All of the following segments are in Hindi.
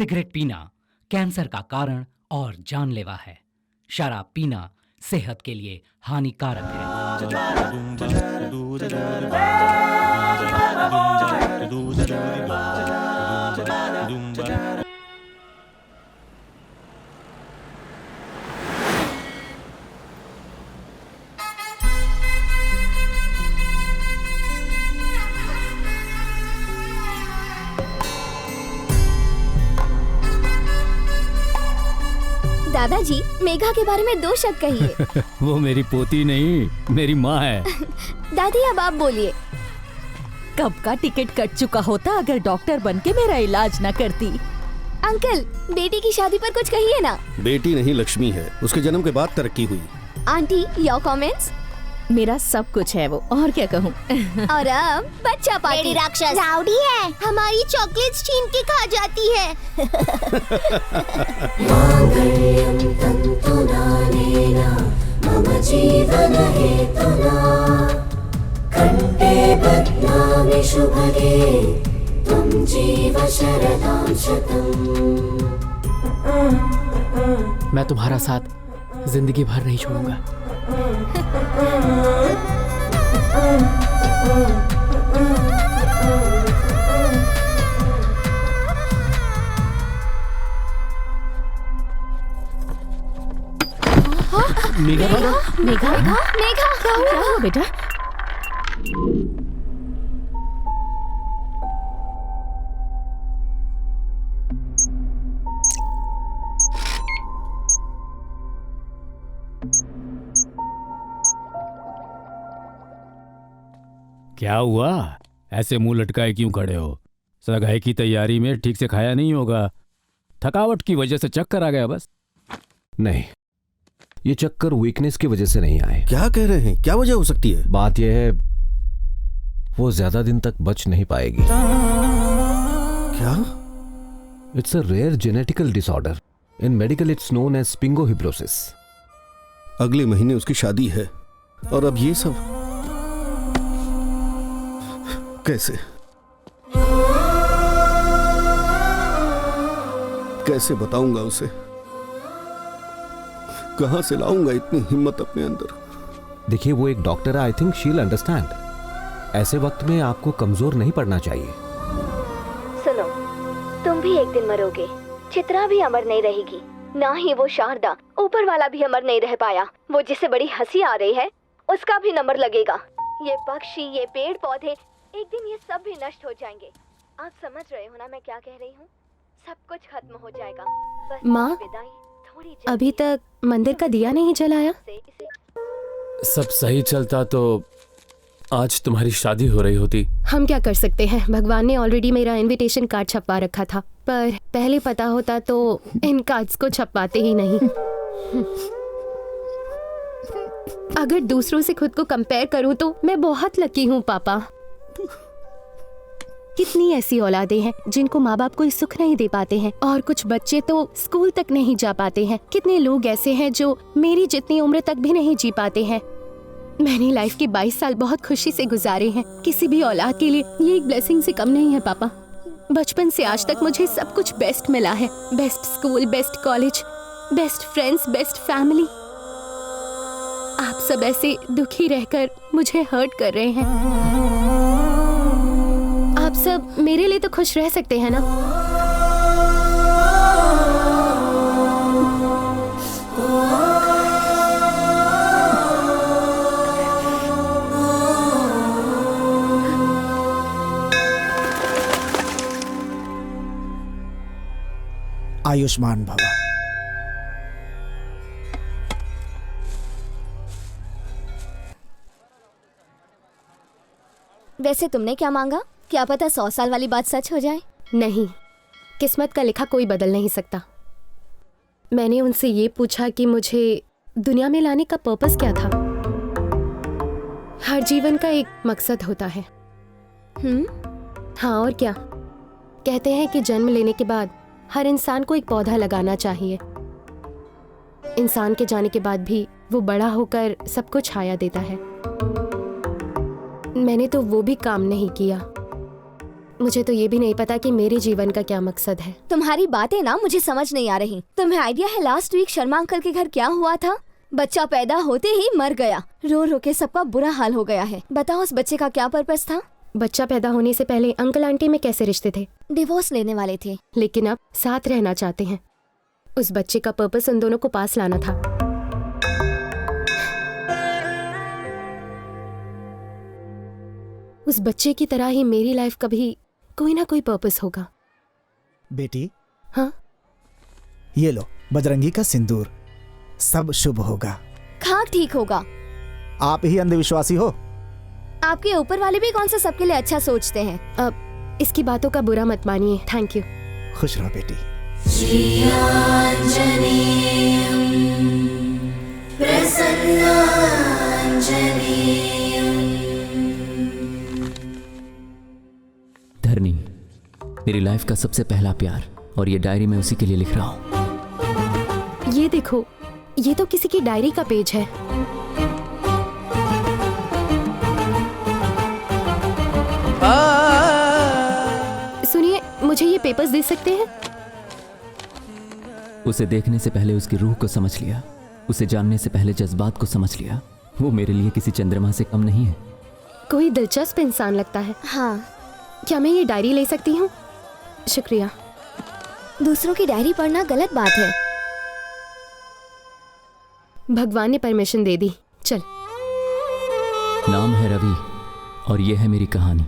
सिगरेट पीना कैंसर का कारण और जानलेवा है। शराब पीना सेहत के लिए हानिकारक है। दादाजी, मेघा के बारे में 2 शब्द कहिए। वो मेरी पोती नहीं, मेरी माँ है। दादी, अब आप बोलिए। कब का टिकट कट चुका होता अगर डॉक्टर बनके मेरा इलाज न करती। अंकल, बेटी की शादी पर कुछ कहिए ना। बेटी नहीं, लक्ष्मी है। उसके जन्म के बाद तरक्की हुई। Aunty, your comments? मेरा सब कुछ है वो, और क्या कहूँ। और अब बच्चा पार्टी। राक्षस राउडी है, हमारी चॉकलेट्स छीन के खा जाती है। मम जीवन हेतुना कंठे बध्नामि शुभगे त्वं जीव शरदां शतम्। मैं तुम्हारा साथ जिंदगी भर नहीं छोड़ूंगा। मेघा, क्या हुआ बेटा? क्या हुआ? ऐसे मुंह लटकाए क्यों खड़े हो? सगाई की तैयारी में ठीक से खाया नहीं होगा। थकावट की वजह से चक्कर आ गया बस। नहीं, ये चक्कर वीकनेस की वजह से नहीं आए। क्या कह रहे हैं? क्या वजह हो सकती है? बात यह है, वो ज्यादा दिन तक बच नहीं पाएगी। क्या? It's a rare genetical disorder. In medical it's known as स्पिंगोहिब्रोसिस। अगले महीने उसकी शादी है और अब ये सब कैसे कैसे बताऊंगा उसे? कहां से लाऊंगा इतनी हिम्मत अपने अंदर? देखिए, वो एक डॉक्टर है। I think she will understand. ऐसे वक्त में आपको कमजोर नहीं पड़ना चाहिए। सुनो, तुम भी एक दिन मरोगे। चित्रा भी अमर नहीं रहेगी, ना ही वो शारदा। ऊपर वाला भी अमर नहीं रह पाया। वो जिसे बड़ी हंसी आ रही है उसका भी नंबर लगेगा। ये पक्षी, ये पेड़ पौधे, एक दिन ये सब भी नष्ट हो जाएंगे। आप समझ रहे हो ना मैं क्या कह रही हूँ? सब कुछ खत्म हो जाएगा। बस माँ, विदाई थोड़ी जल्दी। अभी तक मंदिर का दिया नहीं जलाया? सब सही चलता तो आज तुम्हारी शादी हो रही होती। हम क्या कर सकते हैं? भगवान ने ऑलरेडी मेरा इनविटेशन कार्ड छपवा रखा था, पर पहले पता होता तो इन कार्ड्स को छपवाते ही नहीं। अगर दूसरों से खुद को कंपेयर करूं तो मैं बहुत लकी हूं पापा। कितनी ऐसी औलादें हैं जिनको माँ बाप कोई सुख नहीं दे पाते हैं, और कुछ बच्चे तो स्कूल तक नहीं जा पाते हैं। कितने लोग ऐसे हैं जो मेरी जितनी उम्र तक भी नहीं जी पाते हैं। मैंने लाइफ के 22 साल बहुत खुशी से गुजारे हैं। किसी भी औलाद के लिए ये एक ब्लेसिंग से कम नहीं है पापा। बचपन से आज तक मुझे सब कुछ बेस्ट मिला है। Best school, best college, best friends, best family. आप सब ऐसे दुखी रहकर मुझे हर्ट कर रहे हैं। आप सब मेरे लिए तो खुश रह सकते हैं ना? आयुष्मान भव। वैसे तुमने क्या मांगा? क्या पता 100 साल वाली बात सच हो जाए। नहीं, किस्मत का लिखा कोई बदल नहीं सकता। मैंने उनसे ये पूछा कि मुझे दुनिया में लाने का पर्पस क्या था। हर जीवन का एक मकसद होता है। हाँ, और क्या? कहते हैं कि जन्म लेने के बाद हर इंसान को एक पौधा लगाना चाहिए। इंसान के जाने के बाद भी वो बड़ा होकर सबको छाया देता है। मैंने तो वो भी काम नहीं किया। मुझे तो ये भी नहीं पता कि मेरे जीवन का क्या मकसद है। तुम्हारी बातें ना मुझे समझ नहीं आ रही। तुम्हें आइडिया है लास्ट वीक शर्मा अंकल के घर क्या हुआ था? बच्चा पैदा होते ही मर गया। रो रो के सबका बुरा हाल हो गया है। बताओ उस बच्चे का क्या पर्पस था? बच्चा पैदा होने से पहले अंकल आंटी में कैसे रिश्ते थे? डिवोर्स लेने वाले थे, लेकिन अब साथ रहना चाहते हैं। उस बच्चे का पर्पस उन दोनों को पास लाना था। उस बच्चे की तरह ही मेरी लाइफ का भी कोई ना कोई पर्पस होगा। बेटी, हाँ, ये लो बजरंगी का सिंदूर, सब शुभ होगा। खाक ठीक होगा। आप ही अंधविश्वासी हो। आपके ऊपर वाले भी कौन सा सबके लिए अच्छा सोचते हैं। अब इसकी बातों का बुरा मत मानिए। Thank you. खुश रहो बेटी। धरनी, मेरी लाइफ का सबसे पहला प्यार, और ये डायरी मैं उसी के लिए लिख रहा हूँ। ये देखो, ये तो किसी की डायरी का पेज है। सुनिए, मुझे ये पेपर्स दे सकते हैं? उसे देखने से पहले उसकी रूह को समझ लिया, उसे जानने से पहले जज्बात को समझ लिया। वो मेरे लिए किसी चंद्रमा से कम नहीं है। कोई दिलचस्प इंसान लगता है। हाँ, क्या मैं ये डायरी ले सकती हूँ? शुक्रिया। दूसरों की डायरी पढ़ना गलत बात है। भगवान ने परमिशन दे दी। चल। नाम है रवि और ये है मेरी कहानी।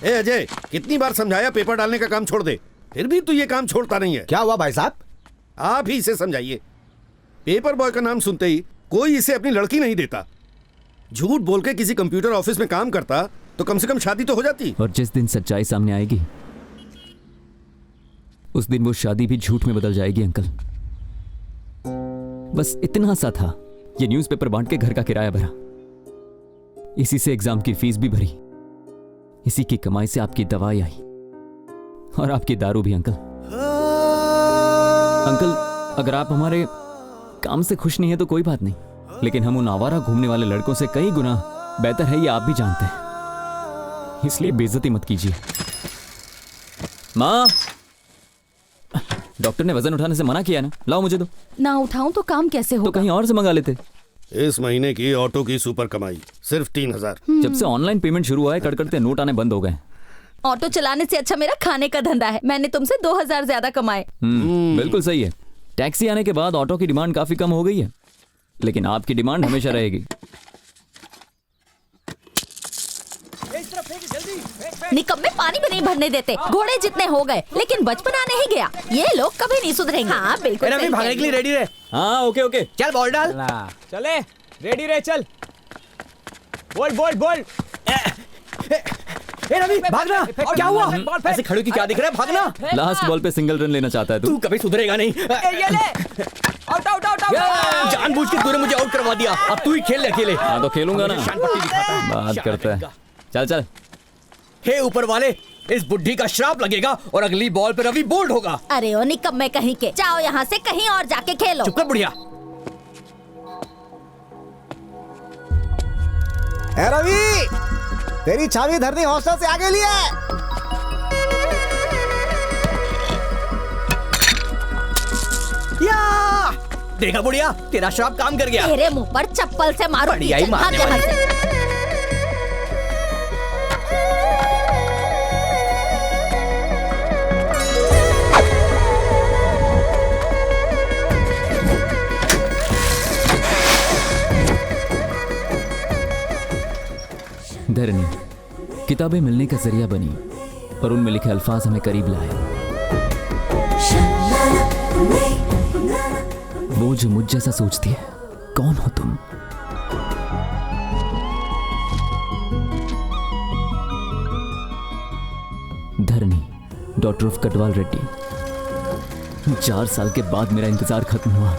ए अजय, कितनी बार समझाया पेपर डालने का काम छोड़ दे, फिर भी तू ये काम छोड़ता नहीं है। क्या हुआ भाई साहब? आप ही इसे समझाइए। पेपर बॉय का नाम सुनते ही कोई इसे अपनी लड़की नहीं देता। झूठ बोल के किसी कंप्यूटर ऑफिस में काम करता तो कम से कम शादी तो हो जाती। और जिस दिन सच्चाई सामने आएगी उस दिन वो शादी भी झूठ में बदल जाएगी अंकल। बस इतना सा था, ये न्यूज़पेपर बांट के घर का किराया भरा, इसी से एग्जाम की फीस भी भरी, इसी की कमाई से आपकी दवाई आई और आपकी दारू भी। अंकल अगर आप हमारे काम से खुश नहीं है तो कोई बात नहीं, लेकिन हम उन आवारा घूमने वाले लड़कों से कई गुना बेहतर है, ये आप भी जानते हैं, इसलिए बेइज्जती मत कीजिए। माँ, डॉक्टर ने वजन उठाने से मना किया ना, लाओ मुझे दो। ना उठाऊं तो काम कैसे तो होगा? कहीं और से मंगा लेते। इस महीने की ऑटो की सुपर कमाई सिर्फ 3000। जब से ऑनलाइन पेमेंट शुरू हुआ है कड़कड़ते नोट आने बंद हो गए। ऑटो चलाने से अच्छा मेरा खाने का धंधा है। मैंने तुमसे 2000 ज्यादा कमाए। बिल्कुल सही है। टैक्सी आने के बाद ऑटो की डिमांड काफी कम हो गई है, लेकिन आपकी डिमांड हमेशा रहेगी। निकम्मे पानी भी नहीं भरने देते, घोड़े जितने हो गए, लेकिन बचपना नहीं गया। ये लोग कभी नहीं सुधरेंगे। हाँ बिल्कुल सही भागने के लिए रेडी रहे। हाँ ओके चल बॉल डाल। चले, रेडी रहे, चल। बोल। ए रवि, भागना। क्या हुआ? ऐसे खड़े की क्या दिख रहा है? भागना। लास्ट बॉल पे सिंगल रन लेना चाहता है तू कभी सुधरेगा नहीं। ये ले। आउट। जानबूझ के तूने मुझे आउट करवा दिया। अब तू ही खेल अकेले। हाँ तो खेलूंगा ना। बात करता है। चल। हे ऊपर वाले, इस बुढ़ी का श्राप लगेगा और अगली बॉल पे रवि बोल्ड होगा। अरे ओ निकम्मे कहीं के, जाओ यहाँ से कहीं और जाके खेलो। चुप कर बुढ़िया। ए रवि, तेरी चाबी धरनी हॉस्टल से आगे लिए। या देखा बुढ़िया, तेरा श्राप काम कर गया। तेरे मुंह पर चप्पल से मारो। बढ़िया ही मारने यहाँ वाली। से। धरनी किताबें मिलने का जरिया बनी और उनमें लिखे अल्फाज हमें करीब लाए। वो जो मुझ जैसा सोचती है, कौन हो तुम? धरनी, डॉटर ऑफ कटवाल रेड्डी। 4 साल के बाद मेरा इंतजार खत्म हुआ।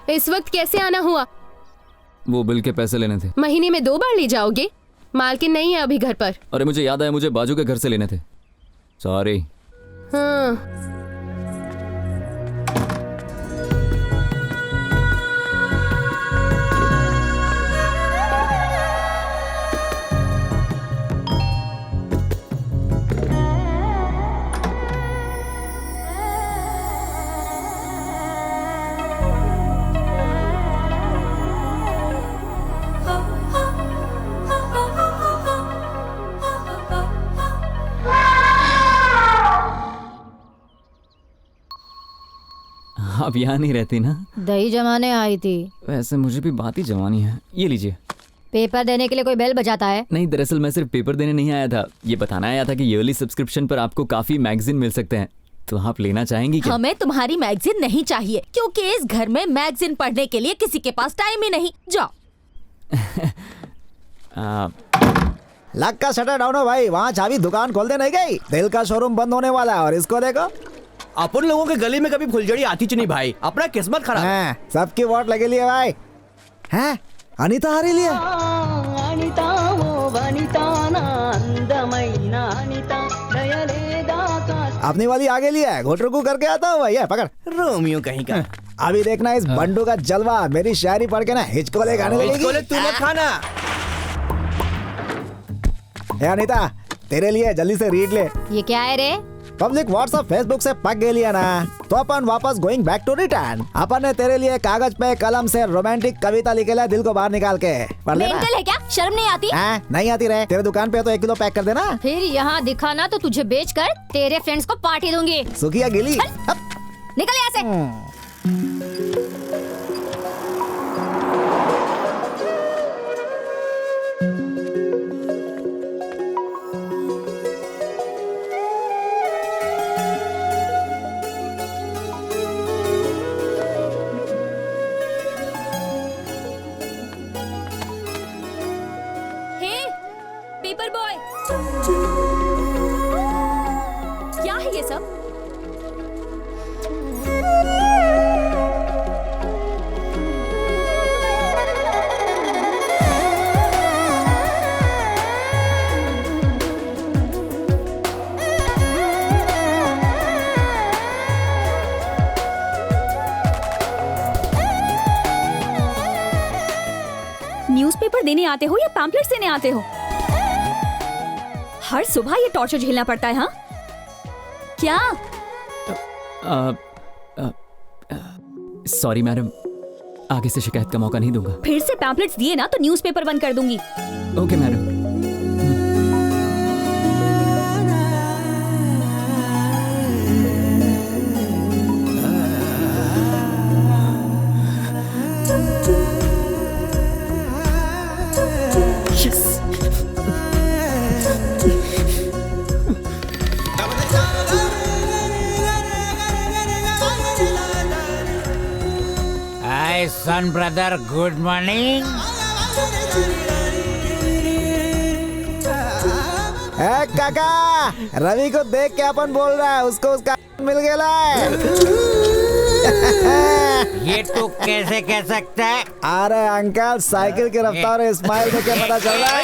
इस वक्त कैसे आना हुआ? वो बिल के पैसे लेने थे। महीने में 2 बार ले जाओगे? मालकिन नहीं है अभी घर पर। अरे मुझे याद आया, मुझे बाजू के घर से लेने थे। सॉरी। हाँ। आप यहाँ नहीं रहती ना? दही जमाने आई थी। वैसे मुझे भी बात ही जमानी है। ये लीजिए। पेपर देने के लिए कोई बेल बजाता है? नहीं, दरअसल मैं सिर्फ पेपर देने नहीं आया था, ये बताना आया था कि ईयरली सब्सक्रिप्शन पर आपको काफी मैगजीन मिल सकते हैं, तो आप लेना चाहेंगी क्या? हमें तुम्हारी मैगजीन नहीं चाहिए, क्योंकि इस घर में मैगजीन पढ़ने के लिए किसी के पास टाइम ही नहीं। जाओ। लक का शटर डाउन हो भाई, वहाँ चाबी दुकान खोल दे नहीं गई। दिल का शोरूम बंद होने वाला है और इसको देखो। अपन लोगों के गली में कभी फुलझड़ी आती नहीं भाई, अपना किस्मत खराब। सबकी वोट लगे लिए भाई। हैं? अनीता हारी लिए। अपनी वाली आगे लिया है, घोटरू को करके आता हूँ भाई। पकड़ रोमियो कहीं का। अभी देखना इस बंडू का जलवा। मेरी शायरी पढ़ के ना हिचकोले गाने लगेगी। हिचकोले तू मत खाना। अनीता, तेरे लिए जल्दी से रीड ले। ये क्या है रे? पब्लिक व्हाट्सएप फेसबुक से पक गई लिया ना, तो अपन वापस गोइंग बैक टू रिटर्न। अपन ने तेरे लिए कागज पे कलम से रोमांटिक कविता लिखेला, दिल को बाहर निकाल के पढ़ लेना। मेंटल है क्या? शर्म नहीं आती? नहीं आती रे। तेरे दुकान पे तो 1 किलो पैक कर देना। फिर यहाँ दिखाना तो तुझे बेचकर तेरे फ्रेंड्स को पार्टी दूंगी। सुखिया गिली। निकल यहाँ से। पेपर बॉय, क्या है ये सब? न्यूज़पेपर देने आते हो या पैम्पलेट्स देने आते हो? हर सुबह ये टॉर्चर झेलना पड़ता है। हाँ क्या? सॉरी मैडम, आगे से शिकायत का मौका नहीं दूंगा। फिर से पैम्पलेट्स दिए ना तो न्यूज़पेपर बंद कर दूंगी। Okay madam. Son brother, good morning. ए काका, रवि को देख के अपन बोल रहा है उसको उसका मिल गया ये तू कैसे कह सकता है? अरे अंकल, साइकिल की रफ्तार और स्माइल देख के पता चल रहा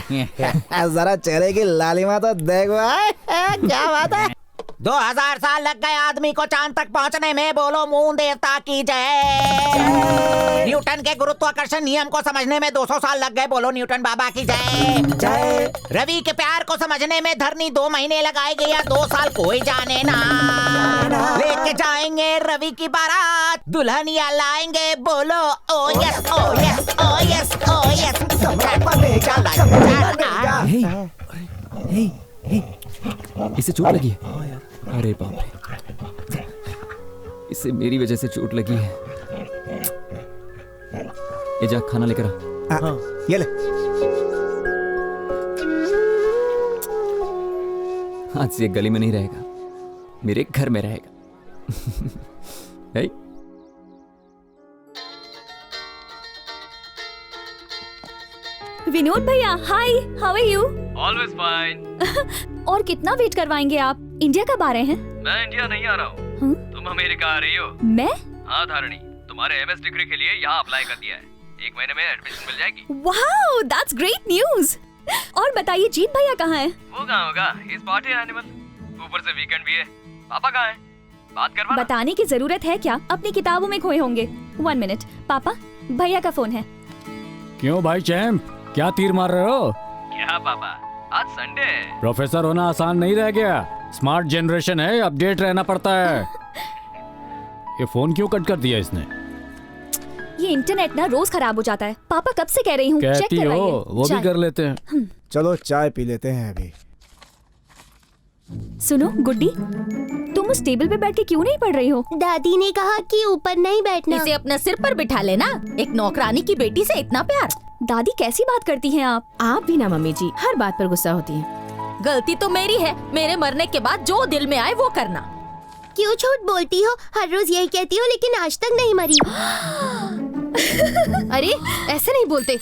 है। जरा चेहरे की लालिमा तो देखो। क्या बात है? 2000 साल लग गए आदमी को चांद तक पहुंचने में, बोलो मून देवता की जय। न्यूटन के गुरुत्वाकर्षण नियम को समझने में 200 साल लग गए, बोलो न्यूटन बाबा की जय। रवि के प्यार को समझने में धरनी 2 महीने लगाएगी या 2 साल, कोई जाने ना। लेके जाएंगे रवि की बारात, दुल्हनिया लाएंगे, बोलो ओ यस ओ यस ओ यस ओ यस। इसे चोट लगी है। अरे बाप रे, इसे मेरी वजह से चोट लगी है। ये जा, खाना लेकर आ। ये ले। आज से गली में नहीं रहेगा, मेरे घर में रहेगा। विनोद भैया, hi, how are you? Always fine. और कितना वेट करवाएंगे आप? इंडिया कब आ रहे हैं? मैं इंडिया नहीं आ रहा हूँ, तुम अमेरिका आ रही हो। मैं? हाँ धारणी, तुम्हारे एमएस डिग्री के लिए यहाँ अप्लाई कर दिया है, 1 महीने में एडमिशन मिल जाएगी। Wow, that's great news. और बताइए, जीत भैया कहाँ है? वो कहाँ होगा, इस पार्टी एनिमल। ऊपर से वीकेंड भी है। पापा कहाँ है? बात करवा। बताने की जरूरत है क्या? अपनी किताबों में खोए होंगे। 1 मिनट, पापा, भैया का फोन है। क्यों भाई चैंप, क्या तीर मार रहे हो? क्या पापा, आज संडे है। प्रोफेसर होना आसान नहीं रह गया। स्मार्ट जनरेशन है, अपडेट रहना पड़ता है। ये फोन क्यों कट कर दिया इसने? ये इंटरनेट ना रोज खराब हो जाता है। पापा कब से कह रही हूँ, चेक कहती हो, वो भी कर लेते हैं। चलो चाय पी लेते हैं अभी। सुनो गुड्डी, तुम उस टेबल पे बैठ के क्यों नहीं पढ़ रही हो? दादी ने कहा कि ऊपर नहीं बैठना। इसे अपने सिर पर बिठा लेना। एक नौकरानी की बेटी से इतना प्यार। दादी कैसी बात करती हैं आप? आप भी ना मम्मी जी, हर बात पर गुस्सा होती हैं। गलती तो मेरी है, मेरे मरने के बाद जो दिल में आए वो करना। क्यों झूठ बोलती हो? हर रोज यही कहती हो, लेकिन आज तक नहीं मरी। अरे ऐसे नहीं बोलते।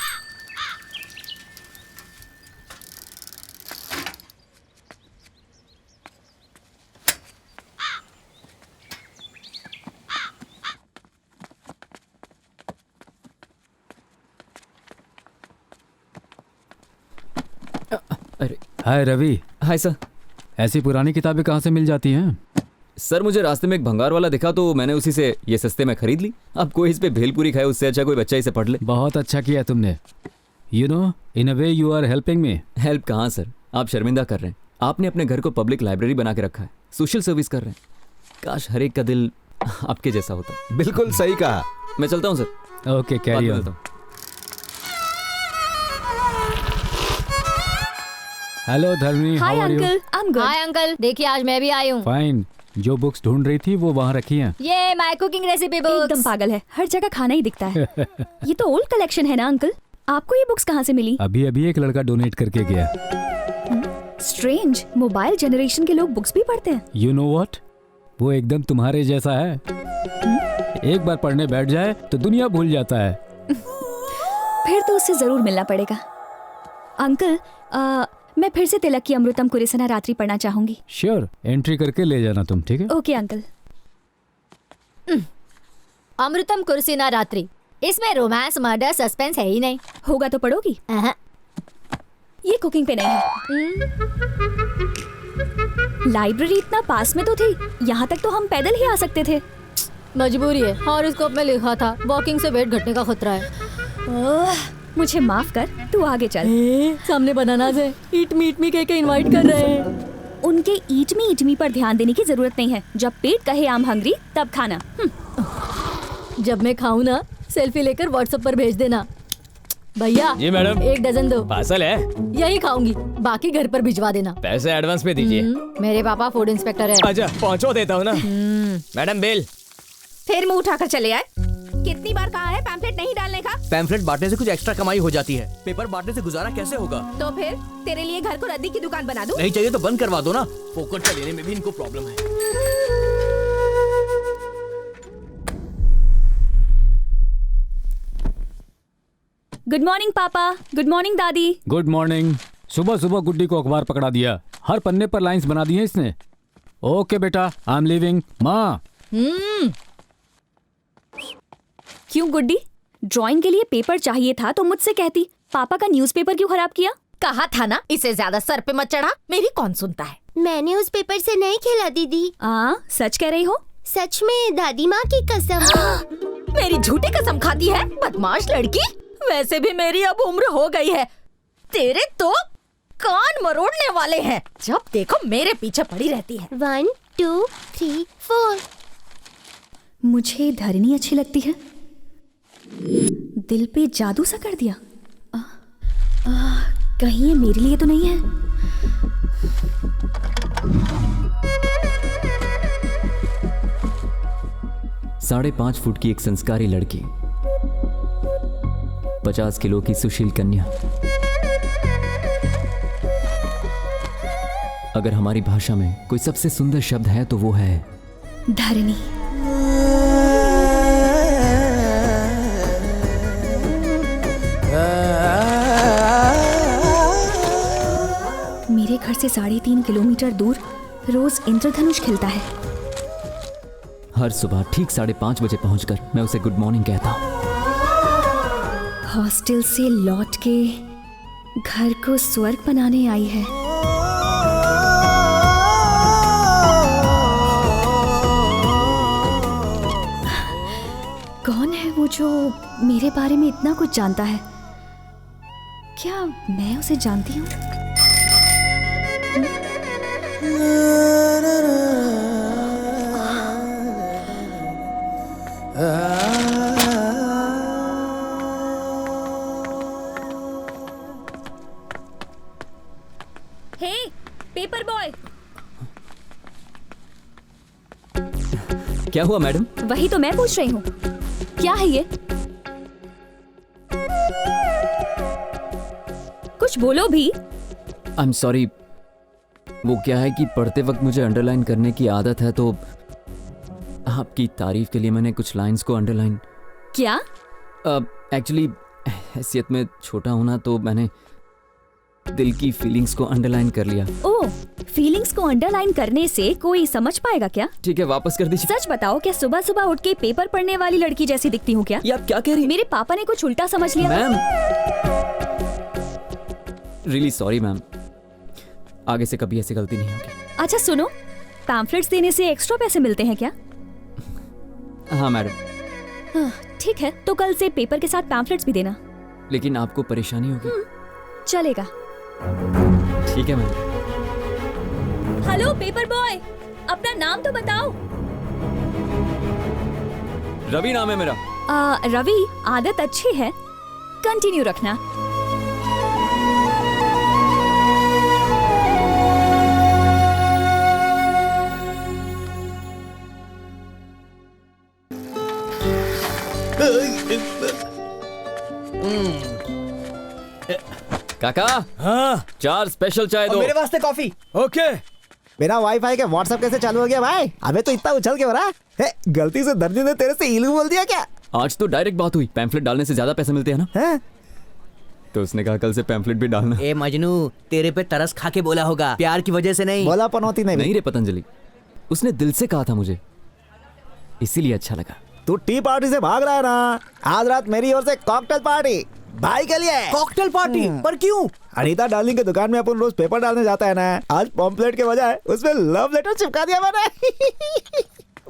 अरे हाय रवि। Hi sir. ऐसी पुरानी किताबें कहाँ से मिल जाती हैं? सर, मुझे रास्ते में एक भंगार वाला दिखा तो मैंने उसी से ये सस्ते में खरीद ली। अब कोई इस पे भेलपूरी खाए, उससे अच्छा कोई बच्चा इसे पढ़ ले। बहुत अच्छा किया तुमने। You know, in a way you are helping me. Help कहाँ सर, आप शर्मिंदा कर रहे हैं। आपने अपने घर को पब्लिक लाइब्रेरी बना के रखा है, सोशल सर्विस कर रहे हैं। काश हर एक का दिल आपके जैसा होता। बिल्कुल सही कहा। मैं चलता हूँ sir. Okay, carry on. Hello Dharmi, hi uncle, I am good. Hi uncle, देखिए आज मैं भी आई हूँ। फाइन। जो बुक्स ढूंढ रही थी वो वहाँ रखी हैं। ये माय कुकिंग रेसिपी बुक्स। एकदम पागल है, हर जगह खाना ही दिखता है। ये तो ओल्ड कलेक्शन है ना अंकल? आपको ये बुक्स कहाँ से मिली? अभी अभी एक लड़का डोनेट करके गया। स्ट्रेंज, मोबाइल जनरेशन के लोग बुक्स भी पढ़ते हैं। यू नो व्हाट, वो एकदम तुम्हारे जैसा है। एक बार पढ़ने बैठ जाए तो दुनिया भूल जाता है। फिर तो उससे जरूर मिलना पड़ेगा। अंकल, मैं फिर से तिलक की अमृतम कुरिसना रात्रि पढ़ना चाहूंगी। श्योर, एंट्री करके ले जाना तुम, ठीक है? Okay uncle. अमृतम कुरिसना रात्रि, इसमें रोमांस, मर्डर, सस्पेंस है ही नहीं। होगा तो पढ़ोगी? ये कुकिंग पे नहीं है। लाइब्रेरी इतना पास में तो थी, यहाँ तक तो हम पैदल ही आ सकते थे। मजबूरी है, हॉरोस्कोप में लिखा था वॉकिंग से वेट घटने का खतरा है। मुझे माफ कर, तू आगे चल। सामने बनाना से ईट मी कह के इनवाइट कर रहे हैं। उनके ईट मी पर ध्यान देने की जरूरत नहीं है। जब पेट कहे आम हंगरी तब खाना। जब मैं खाऊं ना, सेल्फी लेकर व्हाट्सएप पर भेज देना। भैया जी मैडम, 1 डजन दो। पार्सल है? यही खाऊंगी, बाकी घर पर भिजवा देना। पैसे एडवांस में दीजिए। मेरे पापा फूड इंस्पेक्टर है। अच्छा, पहुंचो देता हूँ ना। Madam bill. फिर मुंह उठाकर चले आए। कितनी बार कहा है पैम्फलेट नहीं डालने का? पैम्फलेट बांटने से कुछ एक्स्ट्रा कमाई हो जाती है, पेपर बांटने से गुजारा कैसे होगा? तो फिर तेरे लिए घर को रद्दी की दुकान बना दूं? नहीं चाहिए तो बंद करवा दो ना, फोकट का लेने में भी इनको प्रॉब्लम है। गुड मॉर्निंग पापा। गुड मॉर्निंग दादी। Good morning. सुबह सुबह गुड्डी को अखबार पकड़ा दिया, हर पन्ने पर लाइंस बना दी हैं इसने। ओके बेटा, आई एम लीविंग। माँ क्यों गुड्डी, ड्राइंग के लिए पेपर चाहिए था तो मुझसे कहती, पापा का न्यूज़पेपर क्यों खराब किया? कहा था ना इसे ज्यादा सर पे मत चढ़ा, मेरी कौन सुनता है। मैंने उस पेपर से नहीं खेला दीदी। सच कह रही हो? सच में दादी माँ की कसम। मेरी झूठी कसम खाती है, बदमाश लड़की। वैसे भी मेरी अब उम्र हो गई है, तेरे तो कान मरोड़ने वाले हैं। जब देखो मेरे पीछे पड़ी रहती है। 1 2 3 4। मुझे धरनी अच्छी लगती है, दिल पे जादू सा कर दिया। कहीं ये मेरे लिए तो नहीं है? 5.5 फुट की एक संस्कारी लड़की, 50 किलो की सुशील कन्या। अगर हमारी भाषा में कोई सबसे सुंदर शब्द है तो वो है धरनी। मेरे घर से 3.5 किलोमीटर दूर रोज इंद्रधनुष खिलता है। हर सुबह ठीक 5:30 बजे पहुंचकर मैं उसे गुड मॉर्निंग कहता हूँ। हॉस्टल से लौट के घर को स्वर्ग बनाने आई है। कौन है वो जो मेरे बारे में इतना कुछ जानता है? क्या मैं उसे जानती हूँ? हे, पेपर बॉय। क्या हुआ मैडम? वही तो मैं पूछ रही हूँ, क्या है ये? कुछ बोलो भी। आई एम सॉरी, वो क्या है कि पढ़ते वक्त मुझे अंडरलाइन करने की आदत है, तो आपकी तारीफ के लिए मैंने कुछ लाइंस को अंडरलाइन। क्या? एक्चुअली हैसियत में छोटा हूं ना, तो मैंने दिल की फीलिंग्स को अंडरलाइन कर लिया। ओह, फीलिंग्स को अंडरलाइन करने से कोई समझ पाएगा क्या? ठीक है, वापस कर दीजिए। सच बताओ, क्या सुबह सुबह उठ के पेपर पढ़ने वाली लड़की जैसी दिखती हूँ क्या? ये आप क्या कह रही? मेरे पापा ने कुछ उल्टा समझ लिया। मैम, रियली सॉरी मैम, आगे से कभी ऐसी गलती नहीं होगी। अच्छा सुनो, पैम्फलेट्स देने से एक्स्ट्रा पैसे मिलते हैं क्या? हाँ मैडम। ठीक है, तो कल से पेपर के साथ पैम्फलेट्स भी देना। लेकिन आपको परेशानी होगी। चलेगा। ठीक है मैम। हेलो पेपर बॉय, अपना नाम तो बताओ। रवि नाम है मेरा। रवि, आदत अच्छी है, कंटिन्यू रखना। काका, हाँ 4 स्पेशल चाय दो। मेरे वास्ते कॉफी। ओके। बिना वाईफाई के व्हाट्सएप कैसे चालू हो गया भाई? अबे तो इतना उछल के हो रहा है? गलती से दर्जी ने तेरे से इलू बोल दिया क्या? आज तो डायरेक्ट बात हुई, पैम्फलेट डालने से ज्यादा पैसे मिलते हैं ना। है? तो उसने कहा कल से पैम्फलेट भी डालना। ए मजनू, तेरे पे तरस खा के बोला होगा, प्यार की वजह से नहीं। बोला पनौती नहीं रे पतंजलि, उसने दिल से कहा था मुझे, इसीलिए अच्छा लगा। तू टी पार्टी से भाग रहा है ना? आज रात मेरी ओर से कॉकटेल पार्टी भाई के लिए। Cocktail party? पर क्यों? अनीता डार्लिंग के दुकान में अपन रोज पेपर डालने जाता है ना, आज पॉम्पलेट के बजाय उसमें लव लेटर चिपका दिया मैंने।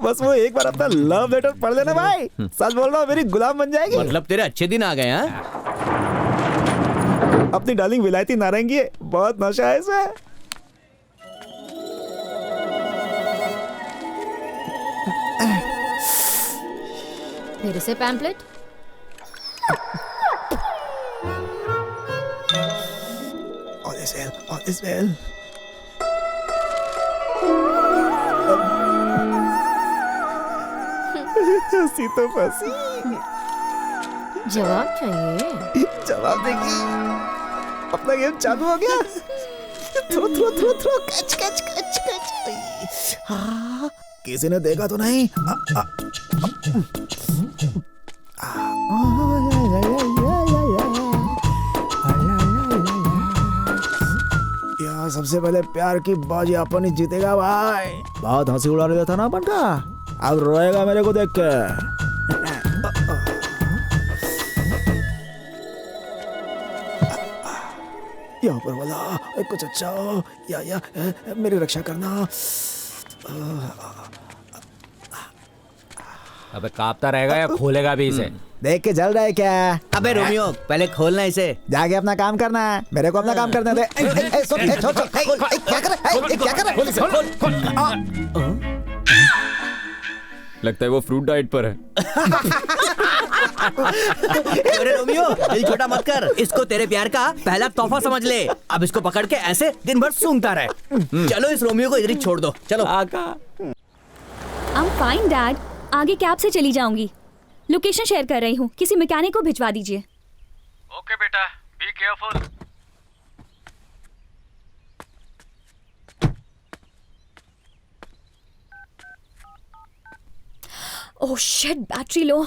बस वो एक बार अपना लव लेटर पढ़ लेना भाई, सच बोल रहा हूँ, मेरी गुलाम बन जाएगी। मतलब तेरे अच्छे दिन आ गए हैं? अपनी डार्लिंग विलायती नारंगी है, बहुत नशा है इसमें। फिर से पैम्पलेट? All is well. हंसी तो फंसी। जवाब चाहिए? जवाब देगी। अपना गेम चालू हो गया। Throw throw throw throw, catch catch catch catch. हाँ, किसी ने देखा तो नहीं? सबसे पहले प्यार की बाजी अपन ही जीतेगा भाई। बहुत हंसी उड़ा रहा था ना अपन का, अब रोएगा मेरे को देख के। यहाँ पर वाला कुछ अच्छा हो या मेरी रक्षा करना। अबे कांपता रहेगा या खोलेगा भी इसे? देख के जल रहा है क्या? अबे रोमियो पहले खोलना इसे। जाके अपना काम करना है, मेरे को अपना काम करने दे। क्या कर रहा है? लगता है वो फ्रूट डाइट पर है। अरे रोमियो दिल छोटा मत कर, इसको तेरे प्यार का पहला तोहफा समझ ले। अब इसको पकड़ के ऐसे दिन भर सूंघता रहे। चलो इस रोमियो को इधर ही छोड़ दो। चलो आका। I'm fine, Dad. आगे कैब से चली जाऊंगी। लोकेशन शेयर कर रही हूँ, किसी मैकेनिक को भिजवा दीजिए। ओके बेटा, be careful. Oh shit, battery low.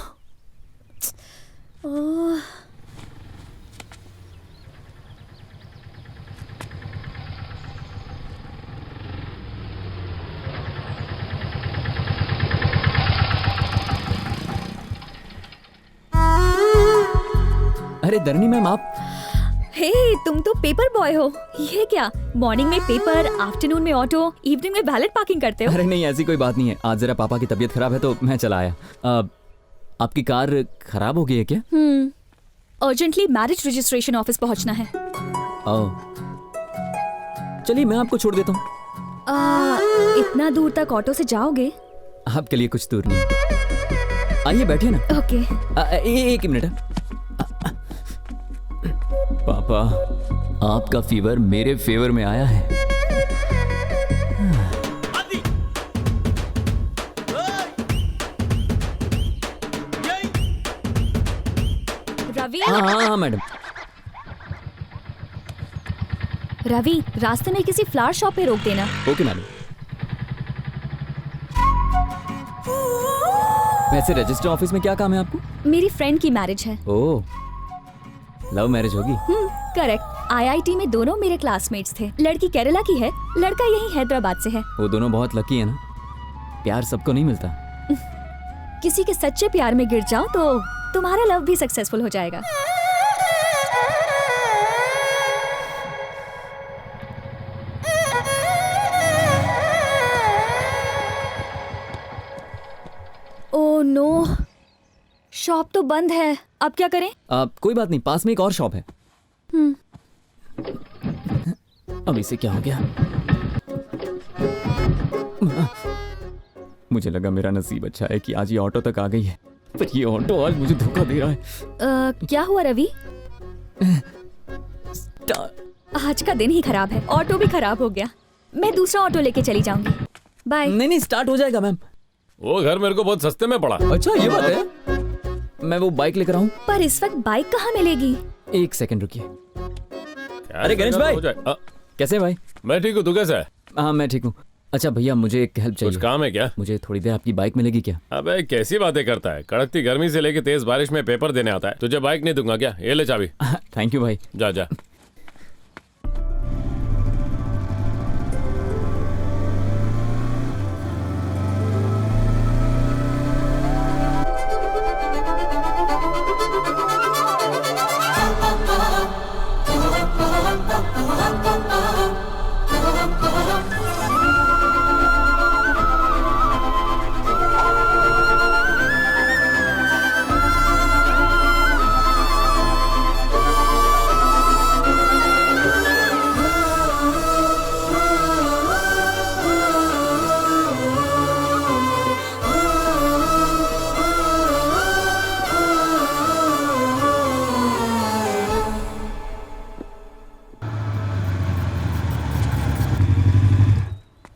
अरे धरनी मैम आप। हे तुम तो पेपर बॉय हो। ये क्या, मॉर्निंग में पेपर, आफ्टरनून में ऑटो, इवनिंग में वैलेट पार्किंग करते हो? अरे नहीं ऐसी कोई बात नहीं है, आज जरा पापा की तबीयत खराब है तो मैं चला आया। आपकी कार खराब हो गई है क्या? अर्जेंटली मैरिज रजिस्ट्रेशन ऑफिस पहुंचना है। चलिए मैं आपको छोड़ देता हूँ। इतना दूर तक ऑटो से जाओगे? आपके लिए कुछ दूर नहीं, आइए बैठिए ना। ओके। एक मिनट। पापा आपका फीवर मेरे फेवर में आया है। रवि। हाँ मैडम। रवि रास्ते में किसी फ्लावर शॉप पे रोक देना। Okay madam. वैसे रजिस्टर ऑफिस में क्या काम है आपको? मेरी फ्रेंड की मैरिज है। ओह, लव मैरिज होगी? करेक्ट। IIT में दोनों मेरे क्लासमेट्स थे। लड़की केरला की है, लड़का यही हैदराबाद से है। वो दोनों बहुत लकी है ना, प्यार सबको नहीं मिलता। किसी के सच्चे प्यार में गिर जाओ तो तुम्हारा लव भी सक्सेसफुल हो जाएगा। ओह नो, शॉप तो बंद है, अब क्या करें? कोई बात नहीं, पास में एक और शॉप है। अब इसे क्या हो गया? मुझे लगा मेरा नसीब अच्छा है कि आज ये ऑटो तक आ गई है, पर ये ऑटो आज मुझे धोखा दे रहा है। क्या हुआ रवि? आज का दिन ही खराब है, ऑटो भी खराब हो गया। मैं दूसरा ऑटो लेके चली जाऊंगी। बाय। नहीं स्टार्ट हो जाएगा मैम। वो घर मेरे को बहुत सस्ते में पड़ा। अच्छा ये बात है, मैं वो बाइक लेकर आऊं? पर इस वक्त बाइक कहाँ मिलेगी? एक सेकंड रुकिए। अरे गणेश भाई कैसे भाई? मैं ठीक हूँ, तू कैसा है? हाँ मैं ठीक हूँ। अच्छा भैया मुझे एक हेल्प चाहिए। कुछ काम है क्या? मुझे थोड़ी देर आपकी बाइक मिलेगी क्या? अबे कैसी बातें करता है, कड़कती गर्मी से लेके तेज बारिश में पेपर देने आता है, तुझे बाइक नहीं दूंगा क्या? ये ले चाबी। थैंक यू भाई। जा जा।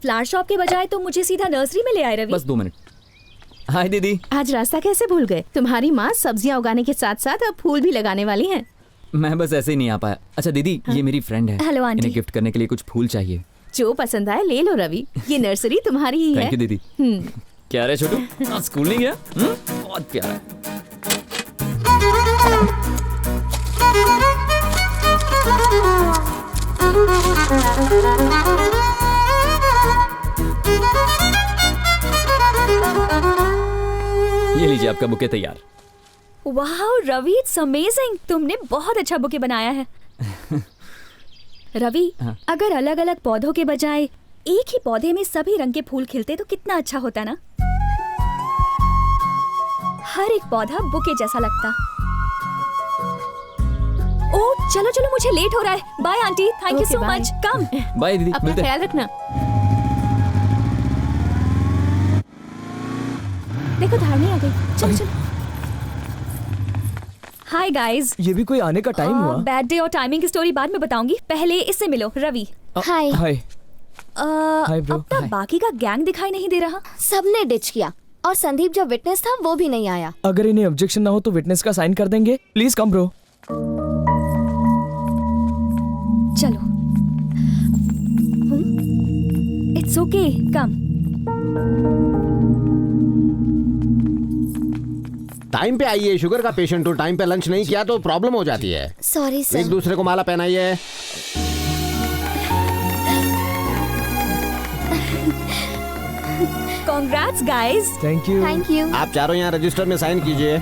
फ्लावर शॉप के बजाय तो मुझे सीधा नर्सरी में ले आए रवि। बस 2 मिनट। हाय दीदी। आज रास्ता कैसे भूल गए? तुम्हारी माँ सब्जियां उगाने के साथ साथ अब फूल भी लगाने वाली हैं। मैं बस ऐसे ही नहीं आ पाया। अच्छा दीदी ये मेरी फ्रेंड है। Hello aunty. इन्हें गिफ्ट करने के लिए कुछ फूल चाहिए। जो पसंद आए ले लो रवि, ये नर्सरी तुम्हारी ही है। थैंक यू दीदी। क्या रे छोटू, स्कूल नहीं गया? बहुत प्यारा है। ये लीजिए आपका बुके तैयार। वाह रवि, इट्स अमेजिंग। तुमने बहुत अच्छा बुके बनाया है। रवि, हाँ। अगर अलग अलग पौधों के बजाय एक ही पौधे में सभी रंग के फूल खिलते तो कितना अच्छा होता ना। हर एक पौधा बुके जैसा लगता। ओह चलो चलो, मुझे लेट हो रहा है। Bye aunty, thank you so much. Come. Bye दीदी, अपना मिलते हैं। ख्याल रखना। देखो धारणी आ गई। चलो चलो। Hi guys. ये भी कोई आने का टाइम हुआ? बैड डे और टाइमिंग की स्टोरी बाद में बताऊंगी, पहले इससे मिलो। Ravi. Hi. Hi. Hi bro. अब तक बाकी का गैंग दिखाई नहीं दे रहा। सबने डिच किया और संदीप जो विटनेस था वो भी नहीं आया। अगर इन्हें ऑब्जेक्शन ना हो तो विटनेस का साइन कर देंगे। Please come bro. चलो। It's okay, come. टाइम पे आइए, शुगर का पेशेंट हो। टाइम पे लंच नहीं किया तो प्रॉब्लम हो जाती है। Sorry sir. एक दूसरे को माला पहनाइए। Congrats guys। Thank you. Thank you. आप चारों यहाँ रजिस्टर में साइन कीजिए।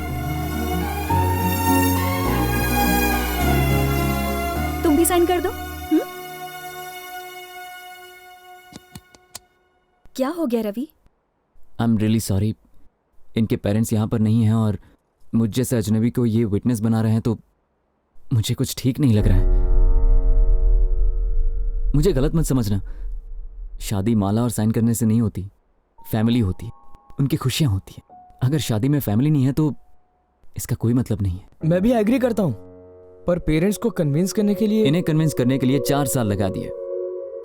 तुम भी साइन कर दो। क्या हो गया Ravi? I am really sorry. इनके पेरेंट्स यहाँ पर नहीं हैं और मुझ जैसे अजनबी को ये विटनेस बना रहे हैं तो मुझे कुछ ठीक नहीं लग रहा है। मुझे गलत मत समझना। शादी माला और साइन करने से नहीं होती, फैमिली होती है, उनकी खुशियाँ होती हैं। अगर शादी में फैमिली नहीं है तो इसका कोई मतलब नहीं है। मैं भी एग्री करता हूँ, पर पेरेंट्स को कन्विंस करने के लिए इन्हें कन्विंस करने के लिए 4 साल लगा दिए।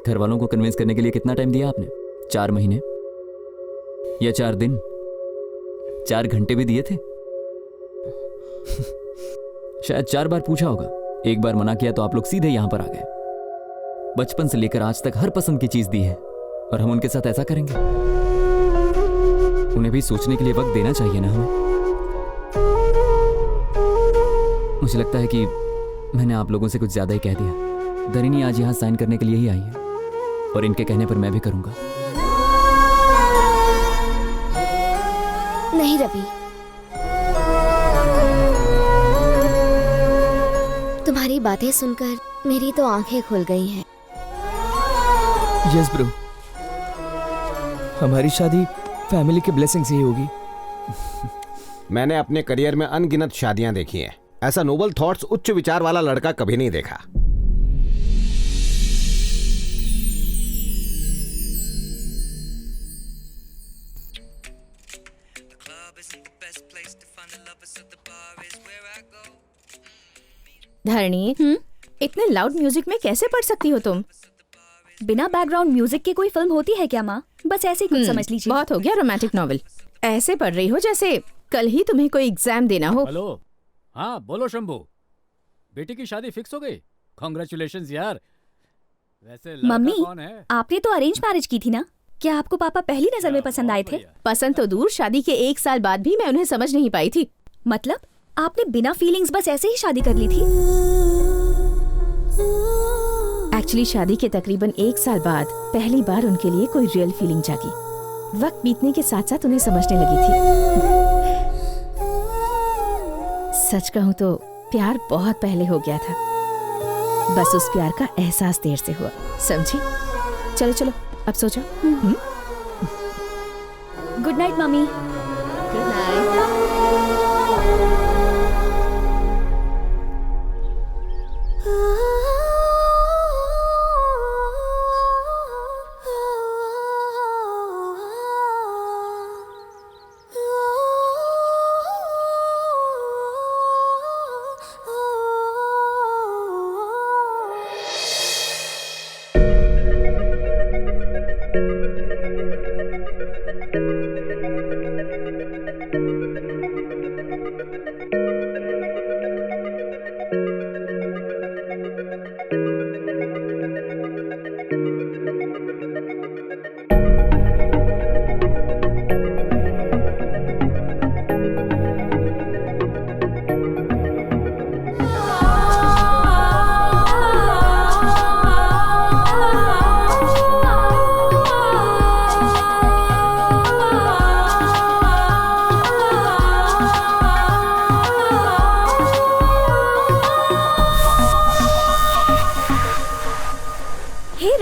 घर वालों को कन्विंस करने के लिए कितना टाइम दिया आपने? 4 महीने या 4 दिन? 4 घंटे भी दिए थे? शायद 4 बार पूछा होगा, 1 बार मना किया तो आप लोग सीधे यहां पर आ गए। बचपन से लेकर आज तक हर पसंद की चीज दी है और हम उनके साथ ऐसा करेंगे? उन्हें भी सोचने के लिए वक्त देना चाहिए ना हमें। मुझे लगता है कि मैंने आप लोगों से कुछ ज्यादा ही कह दिया। दरिनी आज यहां साइन करने के लिए ही आई है और इनके कहने पर मैं भी करूंगा। नहीं रवि, तुम्हारी बातें सुनकर मेरी तो आंखें खुल गई हैं। यस ब्रो, हमारी शादी फैमिली के ब्लेसिंग से ही होगी। मैंने अपने करियर में अनगिनत शादियां देखी हैं। ऐसा नोबल थॉट्स, उच्च विचार वाला लड़का कभी नहीं देखा। धरणी, इतने लाउड म्यूजिक में कैसे पढ़ सकती हो तुम? बिना बैकग्राउंड म्यूजिक के कोई फिल्म होती है क्या माँ? बस ऐसे ही कुछ समझ लीजिए। बहुत हो गया रोमांटिक नॉवेल। ऐसे पढ़ रही हो जैसे कल ही तुम्हें कोई एग्जाम देना हो। हेलो, हाँ बोलो शंभू, बेटी की शादी फिक्स हो गई? कांग्रेचुलेशंस यार। वैसे लड़का मम्मी, कौन है? आपने तो अरेंज मैरिज की थी ना? क्या आपको पापा पहली नजर में पसंद आए थे? पसंद तो दूर, शादी के 1 साल बाद भी मैं उन्हें समझ नहीं पाई थी। मतलब आपने बिना फीलिंग्स बस ऐसे ही शादी कर ली थी? एक्चुअली शादी के तकरीबन 1 साल बाद पहली बार उनके लिए कोई रियल फीलिंग जागी। वक्त बीतने के साथ साथ उन्हें समझने लगी थी। सच कहूँ तो प्यार बहुत पहले हो गया था, बस उस प्यार का एहसास देर से हुआ, समझी? चलो चलो अब सो जाओ। Good night mummy. Good night.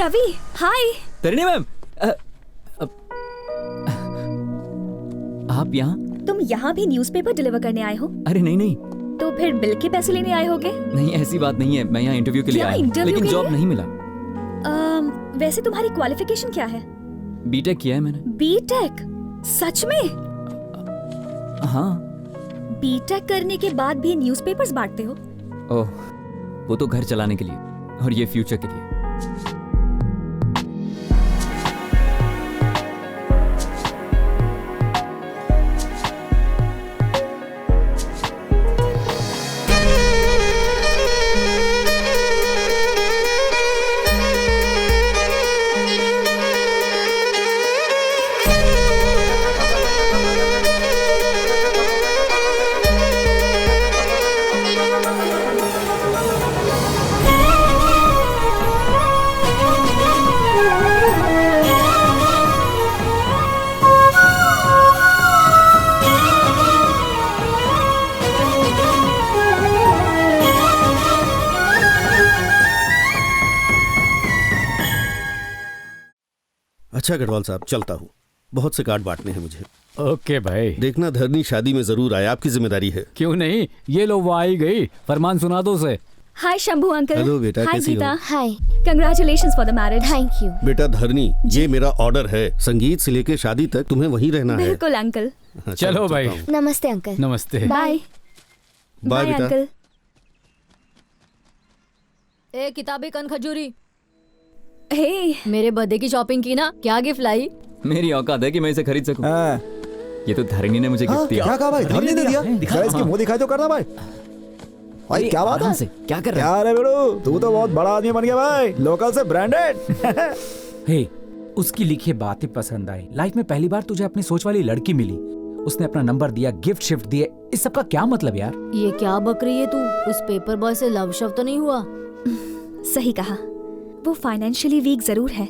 Ravi, hi. Tarini ma'am, आप यहाँ? तुम यहाँ भी न्यूज़पेपर डिलीवर करने आए हो? अरे नहीं नहीं तो फिर बिल के पैसे लेने आए होगे? नहीं, ऐसी बात नहीं है। मैं यहाँ इंटरव्यू के लिए क्या आया हूँ, इंटरव्यू लेकिन के जॉब लिए? नहीं मिला। वैसे तुम्हारी क्वालिफिकेशन क्या है? बीटेक किया है मैंने। बीटेक? सच में? हाँ। बीटेक करने के बाद भी न्यूज़पेपर्स बांटते हो? ओह, वो तो घर चलाने के लिए और ये फ्यूचर के लिए। अच्छा अग्रवाल साहब, चलता हूँ, बहुत से कार्ड बांटने हैं मुझे। ओके भाई। देखना धरनी शादी में जरूर आए, आपकी जिम्मेदारी है। क्यों नहीं, ये लो वो आई गई। फरमान सुना दो उसे। हाय शंभू अंकल। हेलो बेटा, हाय कैसी हो? Geeta. Hi. Congratulations for the marriage. Thank you. बेटा धरनी, ये मेरा ऑर्डर है, संगीत से लेके शादी तक तुम्हें वहीं रहना है। बिल्कुल अंकल। हाँ, चलो भाई। नमस्ते अंकल। नमस्ते। बाय। बाय बेटा। अंकल। ए किताबी कन खजूरी, हे मेरे बर्थडे की शॉपिंग की ना, क्या गिफ्ट लाई? मेरी औकात है कि मैं इसे खरीद सकूं। ये तो धरनी ने मुझे गिफ्ट दिया। क्या कहा भाई? धरनी ने दिया? जरा इसके मुंह दिखाई तो करना भाई। भाई क्या बात है? से क्या कर रहा है? यार बेड़ू, तू तो बहुत बड़ा आदमी बन गया भाई, लोकल से ब्रांडेड। हे, उसकी लिखी बातें पसंद आई। लाइफ में पहली बार तुझे अपनी सोच वाली लड़की मिली, उसने अपना नंबर दिया, गिफ्ट शिफ्ट दिए, इस सब का क्या मतलब यार? ये क्या बक रही है तू? उस पेपर बॉय से लव शव तो नहीं हुआ? सही कहा, वो फाइनेंशियली वीक जरूर है,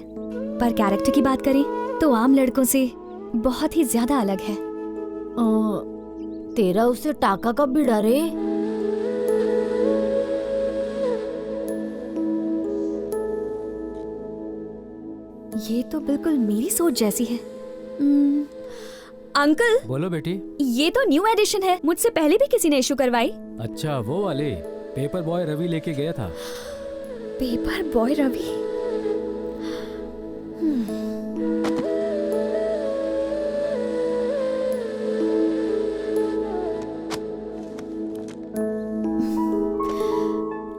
पर कैरेक्टर की बात करें तो आम लड़कों से बहुत ही ज्यादा अलग है। तेरा उससे टाका कब भिड़ा रे? ये तो बिल्कुल मेरी सोच जैसी है। अंकल। बोलो बेटी। ये तो न्यू एडिशन है, मुझसे पहले भी किसी ने इशू करवाई। अच्छा वो वाले पेपर बॉय रवि लेके गया था। Paper boy Ravi?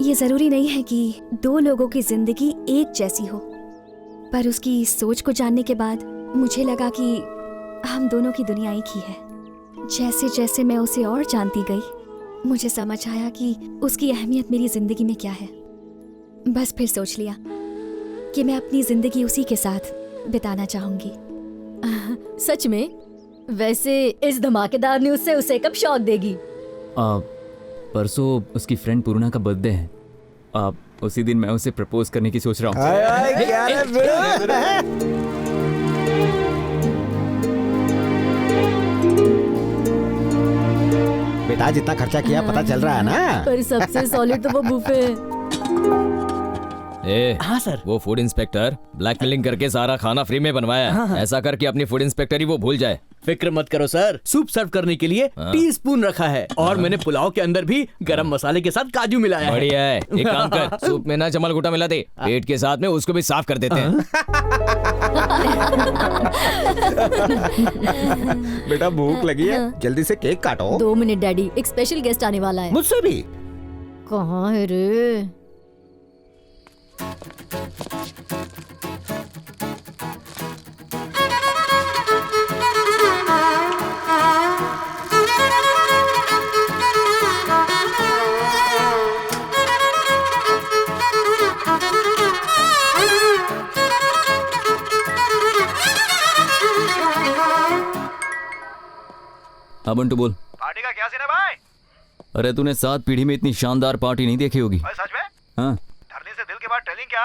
ये जरूरी नहीं है कि दो लोगों की जिंदगी एक जैसी हो, पर उसकी सोच को जानने के बाद मुझे लगा कि हम दोनों की दुनिया एक ही है। जैसे जैसे मैं उसे और जानती गई, मुझे समझ आया कि उसकी अहमियत मेरी जिंदगी में क्या है। बस फिर सोच लिया कि मैं अपनी जिंदगी उसी के साथ बिताना चाहूंगी। सच में? वैसे इस धमाकेदार न्यूज़ से उसे कब शॉक देगी? परसों उसकी फ्रेंड पूर्णा का बर्थडे है। उसी दिन मैं उसे प्रपोज करने की सोच रहा हूँ। बेटा जितना खर्चा किया पता चल रहा है ना? पर सबसे सॉलिड तो वो बुफे है। हाँ सर, वो फूड इंस्पेक्टर ब्लैकमेलिंग करके सारा खाना फ्री में बनवाया। हाँ। ऐसा करके अपनी फूड इंस्पेक्टर ही वो भूल जाए। फिक्र मत करो सर, सूप सर्व करने के लिए टीस्पून रखा है और मैंने पुलाव के अंदर भी गरम मसाले के साथ काजू मिलाया है। बढ़िया है। एक काम कर, सूप में ना जमल घुटा मिला दे, पेट के साथ में उसको भी साफ कर देते हैं। बेटा भूख लगी है, जल्दी से केक काटो। 2 मिनट डैडी, एक स्पेशल गेस्ट आने वाला है। मुझसे भी? कहाँ है रे? हाँ बंटू बोल। पार्टी का क्या सीन है भाई? अरे तूने 7 पीढ़ी में इतनी शानदार पार्टी नहीं देखी होगी। सच में? हाँ। धरनी से दिल के बाद टेलिंग क्या?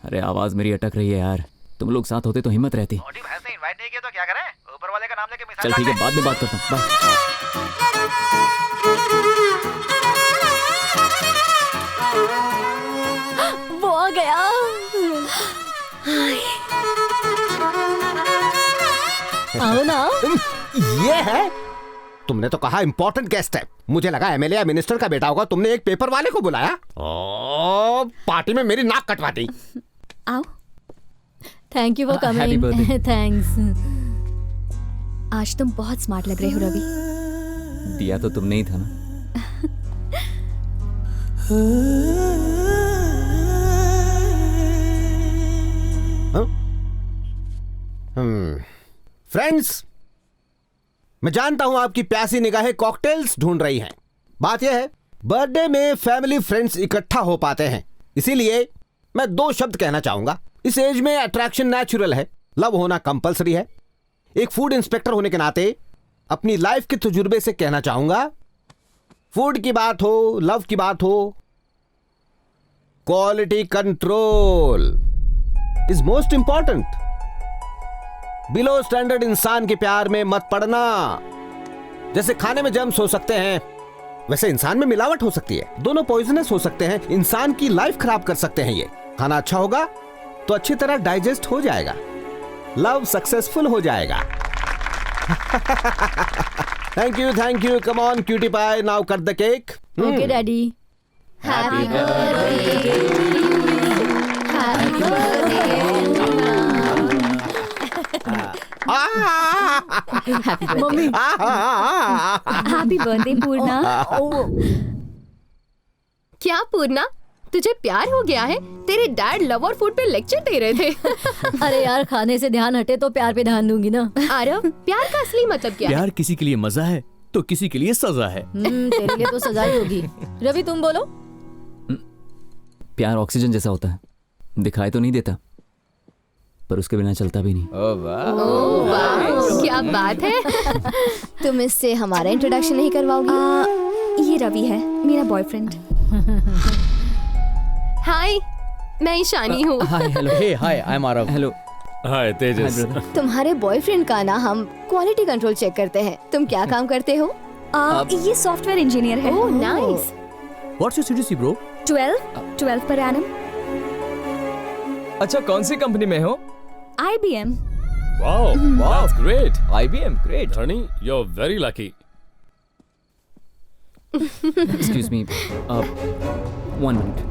अरे आवाज मेरी अटक रही है यार, तुम लोग साथ होते तो हिम्मत रहती। मोटी भैंस ने इनवाइट नहीं किया तो क्या करें? ऊपर वाले का नाम लेके मिसाल चल ठीक है, डाल बाद में बात करता हूँ, बाय। वो आ गया। आओ ना। ये है? तुमने तो कहा इम्पोर्टेंट गेस्ट है, मुझे लगा एमएलए या मिनिस्टर का बेटा होगा। तुमने एक पेपर वाले को बुलाया। ओ, पार्टी में मेरी नाक कटवा दी। आओ। Thank you for Happy coming. birthday. Thanks. आज तुम बहुत स्मार्ट लग रहे हो रवि। दिया तो तुमने ही था ना। फ्रेंड्स, मैं जानता हूं आपकी प्यासी निगाहें कॉकटेल्स ढूंढ रही हैं। बात यह है, बर्थडे में फैमिली फ्रेंड्स इकट्ठा हो पाते हैं, इसीलिए मैं 2 शब्द कहना चाहूंगा। इस एज में अट्रैक्शन नेचुरल है, लव होना कंपलसरी है। एक फूड इंस्पेक्टर होने के नाते अपनी लाइफ के तजुर्बे से कहना चाहूंगा, फूड की बात हो, लव की बात हो, quality control is most important. Below standard इंसान के प्यार में मत पड़ना। जैसे खाने में जर्म्स हो सकते हैं, वैसे इंसान में मिलावट हो सकती है। दोनों पॉइजनस हो सकते हैं, इंसान की लाइफ खराब कर सकते हैं। ये खाना अच्छा होगा तो अच्छी तरह डाइजेस्ट हो जाएगा, लव सक्सेसफुल हो जाएगा। Thank you, come on cutie pie, now cut the cake. Okay daddy. Happy birthday. Happy mummy. Happy birthday Purna. क्या पूर्णा, तुझे प्यार हो गया है? तेरे डैड लव और फूड पे लेक्चर दे रहे थे। अरे यार, खाने से ध्यान हटे तो प्यार पे ध्यान दूंगी ना। आरव, प्यार का असली मतलब क्या है? प्यार किसी के लिए मजा है तो किसी के लिए सजा है। तेरे लिए तो सजा ही होगी। रवि तुम बोलो। प्यार ऑक्सीजन जैसा होता है, दिखाई तो नहीं देता पर उसके बिना चलता भी नहीं। ओह वाह, क्या बात है। तुम इससे हमारा इंट्रोडक्शन नहीं करवाओगी? ये रवि है, मेरा बॉयफ्रेंड। हाय, मैं ईशानी हूँ। Hi, hello. Hey, hi, I am Aarav. Hello. Hi Tejas. तुम्हारे बॉयफ्रेंड का ना हम क्वालिटी कंट्रोल चेक करते हैं। तुम क्या काम करते हो? ये सॉफ्टवेयर इंजीनियर है। Oh nice. What's your CTC bro? 12 per annum. अच्छा, कौन सी कंपनी में हो? IBM। Wow, that's great. IBM, great. धनी, you're very lucky. Excuse me, 1 minute.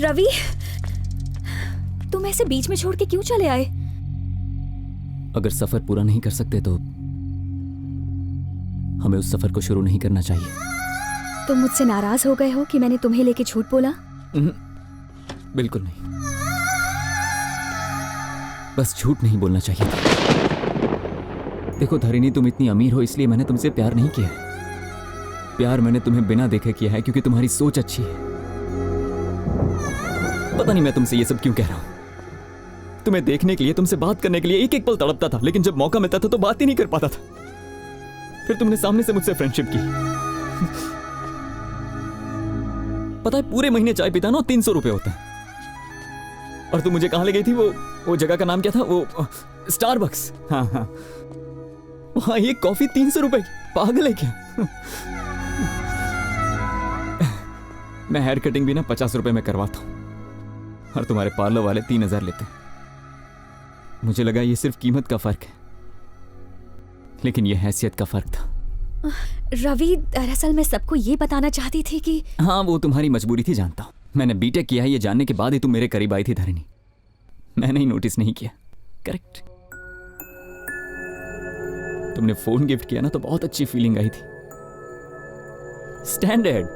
Ravi, तुम ऐसे बीच में छोड़ के क्यों चले आए? अगर सफर पूरा नहीं कर सकते तो हमें उस सफर को शुरू नहीं करना चाहिए। तुम मुझसे नाराज हो गए हो कि मैंने तुम्हें लेके झूठ बोला? बिल्कुल नहीं, बस झूठ नहीं बोलना चाहिए था। देखो धरिणी, तुम इतनी अमीर हो इसलिए मैंने तुमसे प्यार नहीं किया। प्यार मैंने तुम्हें बिना देखे किया है क्योंकि तुम्हारी सोच अच्छी है। पता नहीं मैं तुमसे ये सब क्यों कह रहा हूं। तुम्हें देखने के लिए, तुमसे बात करने के लिए एक एक पल तड़पता था, लेकिन जब मौका मिलता था तो बात ही नहीं कर पाता था। फिर तुमने सामने से मुझसे फ्रेंडशिप की। पता है, पूरे महीने चाय पीता ना 300 रुपए होता है। और तुम मुझे कहां ले गई थी? वो जगह का नाम क्या था? वो स्टारबक्स। हाँ हाँ, वहां एक कॉफी 300 रुपए। पागल है क्या? मैं हेयर कटिंग भी ना 50 रुपए में करवाता हूं और तुम्हारे पार्लर वाले 3000 लेते हैं। मुझे लगा ये सिर्फ कीमत का फर्क है, लेकिन ये हैसियत का फर्क था। रवि, दरअसल मैं सबको ये बताना चाहती थी कि हाँ, वो तुम्हारी मजबूरी थी, जानता हूं। मैंने बीटेक किया है ये जानने के बाद ही तुम मेरे करीब आई थी धरणी। मैंने ही नोटिस नहीं किया। करेक्ट। तुमने फोन गिफ्ट किया ना तो बहुत अच्छी फीलिंग आई थी। स्टैंडर्ड,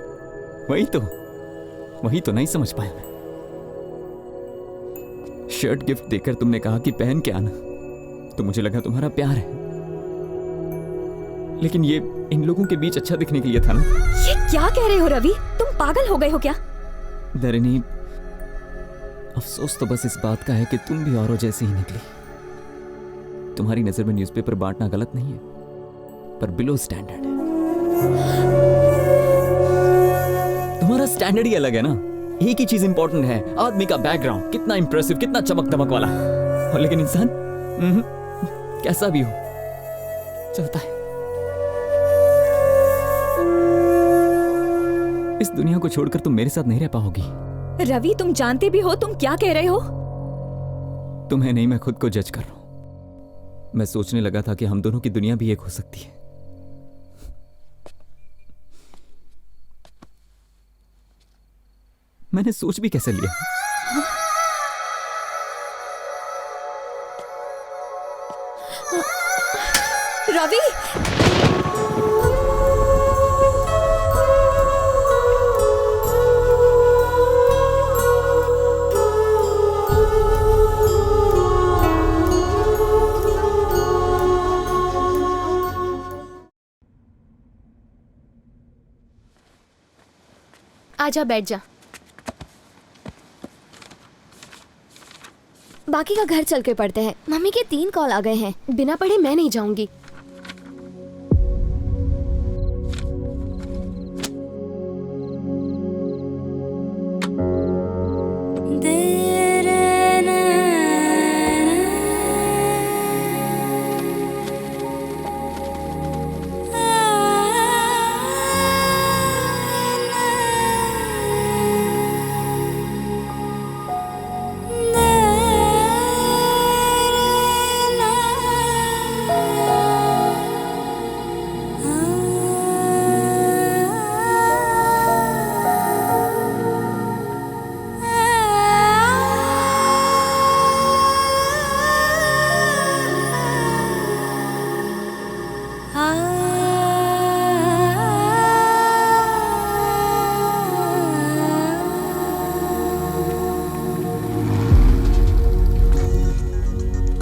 वही तो नहीं समझ पाया मैं। शर्ट गिफ्ट देकर तुमने कहा कि पहन के आना, तो मुझे लगा तुम्हारा प्यार है, लेकिन ये इन लोगों के बीच अच्छा दिखने के लिए था ना। ये क्या कह रहे हो रवि? तुम पागल हो गए हो क्या? धरणी, अफसोस तो बस इस बात का है कि तुम भी औरों जैसी ही निकली। तुम्हारी नजर में न्यूज़पेपर बांटना गलत नहीं है, पर बिलो स्टैंडर्ड है। तुम्हारा स्टैंडर्ड ही अलग है ना। एक ही चीज इंपॉर्टेंट है, आदमी का बैकग्राउंड कितना इंप्रेसिव, कितना चमक दमक वाला, और लेकिन इंसान कैसा भी हो चलता है। इस दुनिया को छोड़कर तुम मेरे साथ नहीं रह पाओगी। रवि, तुम जानते भी हो तुम क्या कह रहे हो? तुम्हें नहीं, मैं खुद को जज कर रहा हूं। मैं सोचने लगा था कि हम दोनों की दुनिया भी एक हो सकती है। मैंने सोच भी कैसे लिया? रवि, आजा, बैठ जा। बाकी का घर चल के पढ़ते हैं। मम्मी के 3 कॉल आ गए हैं। बिना पढ़े मैं नहीं जाऊंगी।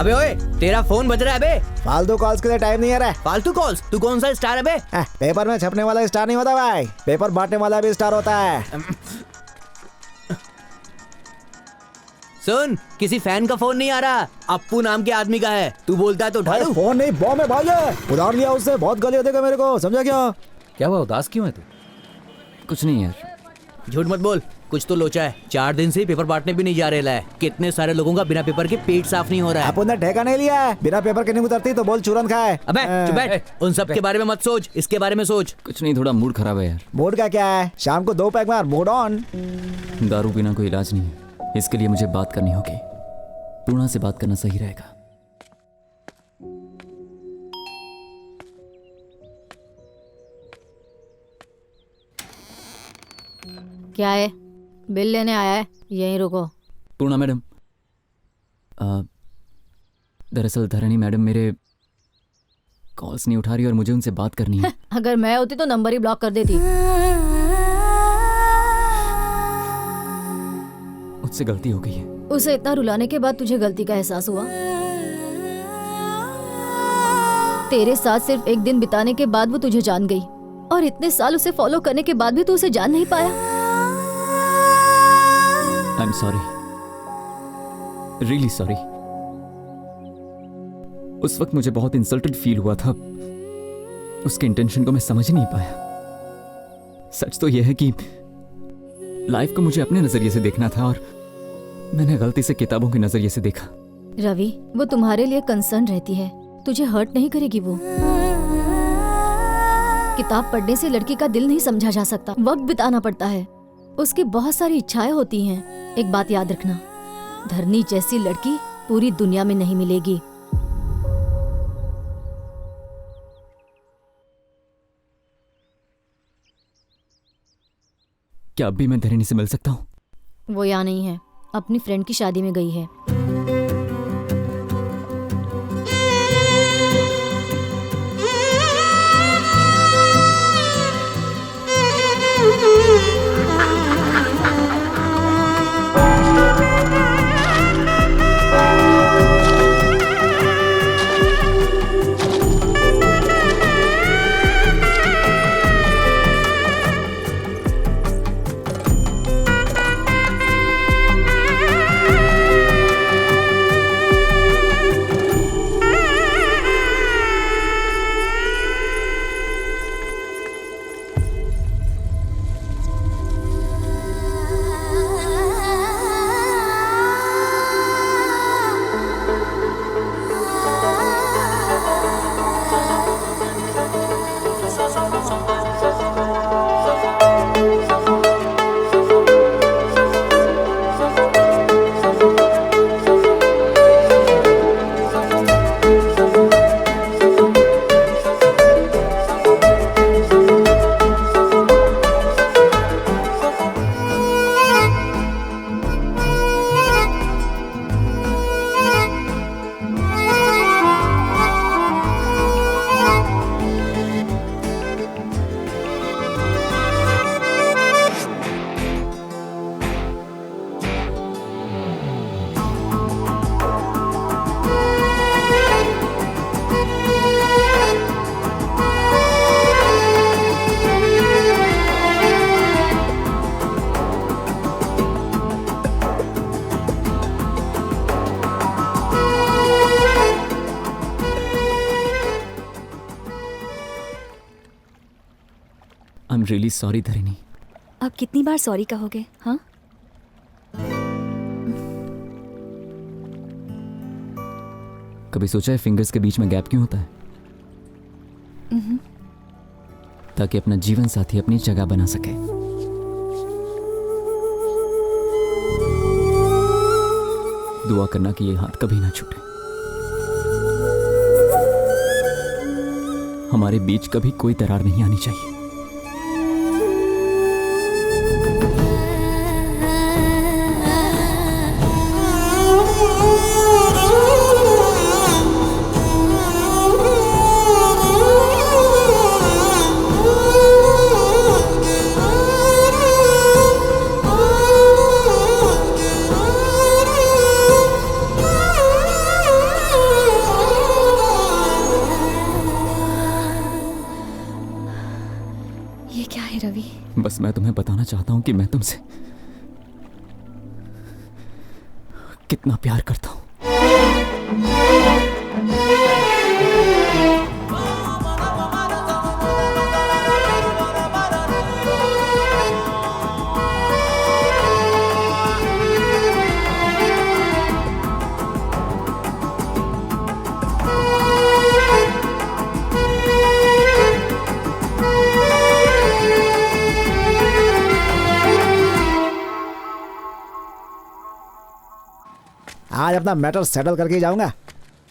अबे ओए, तेरा फोन बज रहा है बे। फालतू कॉल्स के लिए टाइम नहीं आ रहा है। फालतू कॉल्स? तू कौन सा स्टार है बे? पेपर में छपने वाला स्टार नहीं होता भाई, पेपर बांटने वाला भी स्टार होता है। सुन, किसी फैन का फोन नहीं आ रहा, अप्पू नाम के आदमी का है। तू बोलता है तो उठा लूं। फोन नहीं, बॉम्ब है भाई। उधार लिया उससे, बहुत गाली देगा मेरे को, समझा क्या? क्या हुआ, उदास क्यों है तू? कुछ नहीं यार। झूठ मत बोल, कुछ तो लोचा है। 4 दिन से पेपर बांटने भी नहीं जा रहे है। कितने सारे लोगों का बिना पेपर के पेट साफ नहीं हो रहा है। अपन ने ठेका नहीं लिया है, बिना पेपर के नहीं उतरती तो बोल चूरन खाए। अबे चुप बैठ, उन सब के बारे में मत सोच, इसके बारे में सोच। कुछ नहीं, थोड़ा मूड खराब है यार। मूड का क्या है, शाम को 2 पैक मार, मूड ऑन। दारू बिना कोई इलाज नहीं है, इसके लिए मुझे बात करनी होगी। पूर्णा से बात करना सही रहेगा। क्या है? बिल लेने आया है, यहीं रुको। पूर्णा मैडम, दरअसल धरणी मैडम मेरे कॉल्स नहीं उठा रही और मुझे उनसे बात करनी है। अगर मैं होती तो नंबर ही ब्लॉक कर देती। मुझसे गलती हो गई है। उसे इतना रुलाने के बाद तुझे गलती का एहसास हुआ? तेरे साथ सिर्फ एक दिन बिताने के बाद वो तुझे जान गई, और इतने साल उसे फॉलो करने के बाद भी तू उसे जान नहीं पाया। I'm sorry, really sorry। उस वक्त मुझे बहुत इंसल्टेड फील हुआ था, उसके इंटेंशन को मैं समझ नहीं पाया। सच तो यह है कि लाइफ को मुझे अपने नजरिए से देखना था और मैंने गलती से किताबों के नजरिए से देखा। रवि, वो तुम्हारे लिए कंसर्न रहती है, तुझे हर्ट नहीं करेगी। वो किताब पढ़ने से लड़की का दिल नहीं समझा जा सकता, वक्त बिताना पड़ता है। उसकी बहुत सारी इच्छाएं होती हैं। एक बात याद रखना, धरनी जैसी लड़की पूरी दुनिया में नहीं मिलेगी। क्या अब भी मैं धरणी से मिल सकता हूँ? वो यहाँ नहीं है, अपनी फ्रेंड की शादी में गई है। I am really sorry Dharini. अब कितनी बार सॉरी कहोगे? हाँ, कभी सोचा है फिंगर्स के बीच में गैप क्यों होता है? ताकि अपना जीवन साथी अपनी जगह बना सके। दुआ करना कि ये हाथ कभी ना छूटे, हमारे बीच कभी कोई दरार नहीं आनी चाहिए। ये क्या है रवि? बस मैं तुम्हें बताना चाहता हूं कि मैं तुमसे कितना प्यार करता हूं। आज अपना मैटर सेटल करके ही जाऊंगा।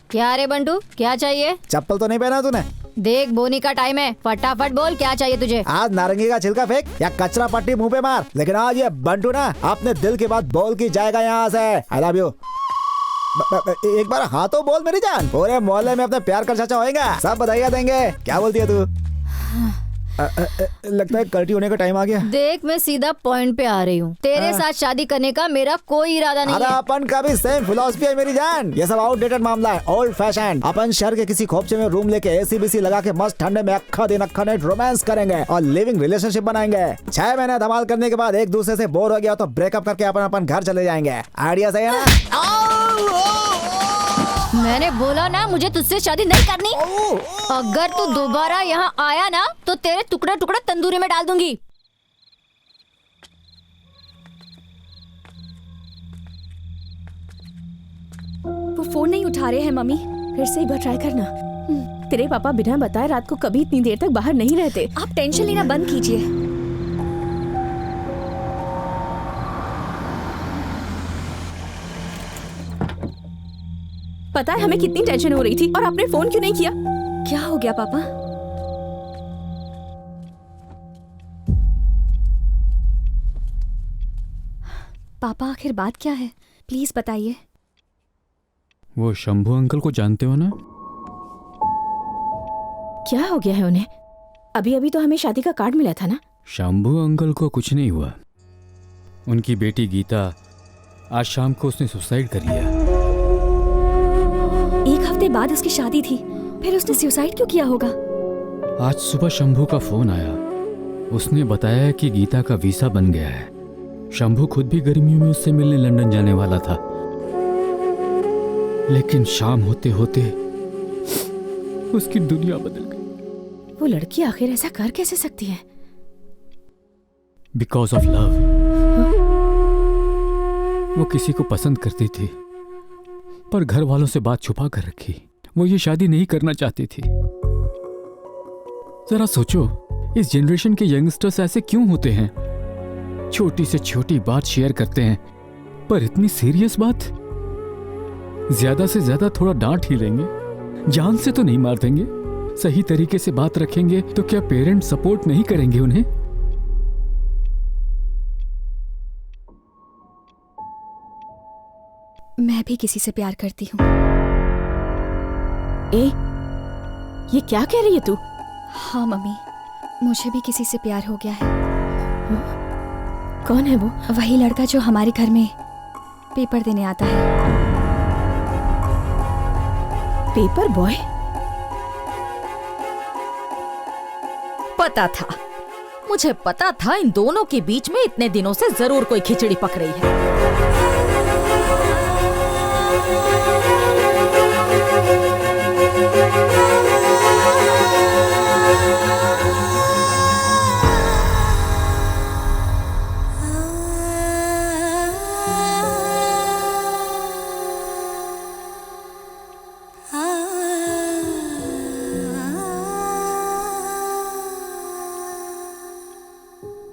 क्या रे बंटू, क्या चाहिए? चप्पल तो नहीं पहना तूने? देख बोनी का टाइम है, फटाफट बोल क्या चाहिए तुझे। आज नारंगी का छिलका फेंक या कचरा पट्टी मुंह पे मार, लेकिन आज ये बंटू ना अपने दिल की बात बोल के जाएगा यहाँ से। I love you. एक बार हाँ तो बोल मेरी जान। पूरे मोहल्ले में अपने प्यार का चर्चा होएगा, सब बधाइयाँ देंगे। क्या बोलती है तू? लगता है कल्टी होने का टाइम आ गया। देख मैं सीधा पॉइंट पे आ रही हूँ। तेरे साथ शादी करने का मेरा कोई इरादा नहीं अरे है। अपन का भी सेम फिलॉसफी है मेरी जान। ये सब आउटडेटेड मामला है, ओल्ड फैशन। अपन शहर के किसी खोपचे में रूम लेके एसी बीसी लगा के मस्त ठंडे में अक्खा दिन अक्खा नाइट रोमांस करेंगे और लिविंग रिलेशनशिप बनाएंगे। 6 महीने धमाल करने के बाद एक दूसरे से बोर हो गया तो ब्रेकअप करके अपन अपन घर चले जाएंगे। आइडिया सही है ना? मैंने बोला ना मुझे तुझसे शादी नहीं करनी। अगर तू दोबारा यहाँ आया ना तो तेरे टुकड़ा टुकड़ा तंदूरी में डाल दूंगी। वो फोन नहीं उठा रहे हैं मम्मी। फिर से एक बार ट्राई करना। तेरे पापा बिना बताए रात को कभी इतनी देर तक बाहर नहीं रहते। आप टेंशन लेना बंद कीजिए। पता है हमें कितनी टेंशन हो रही थी और आपने फोन क्यों नहीं किया? क्या हो गया पापा? पापा आखिर बात क्या है, प्लीज बताइए। वो शंभू अंकल को जानते हो ना? क्या हो गया है उन्हें? अभी अभी तो हमें शादी का कार्ड मिला था ना। शंभू अंकल को कुछ नहीं हुआ। उनकी बेटी गीता आज शाम को उसने सुसाइड कर लिया। एक हफ्ते बाद उसकी शादी थी, फिर उसने सुसाइड क्यों किया होगा? आज सुबह शंभू का फोन आया। उसने बताया कि गीता का वीसा बन गया है। शंभू खुद भी गर्मियों में उससे मिलने लंदन जाने वाला था, लेकिन शाम होते होते उसकी दुनिया बदल गई। वो लड़की आखिर ऐसा कर कैसे सकती है? Because of love. वो किसी को पसंद करती थी पर घर वालों से बात छुपा कर रखी। वो ये शादी नहीं करना चाहती थी। जरा सोचो, इस जनरेशन के यंगस्टर्स ऐसे क्यों होते हैं? छोटी से छोटी बात शेयर करते हैं, पर इतनी सीरियस बात? ज्यादा से ज्यादा थोड़ा डांट ही लेंगे, जान से तो नहीं मार देंगे। सही तरीके से बात रखेंगे तो क्या पेरेंट्स सपोर्ट नहीं करेंगे उन्हें? मैं भी किसी से प्यार करती हूँ। ये क्या कह रही है तू? हाँ मम्मी, मुझे भी किसी से प्यार हो गया है। कौन है वो? वही लड़का जो हमारे घर में पेपर देने आता है। Paper boy? पता था, मुझे पता था इन दोनों के बीच में इतने दिनों से जरूर कोई खिचड़ी पक रही है।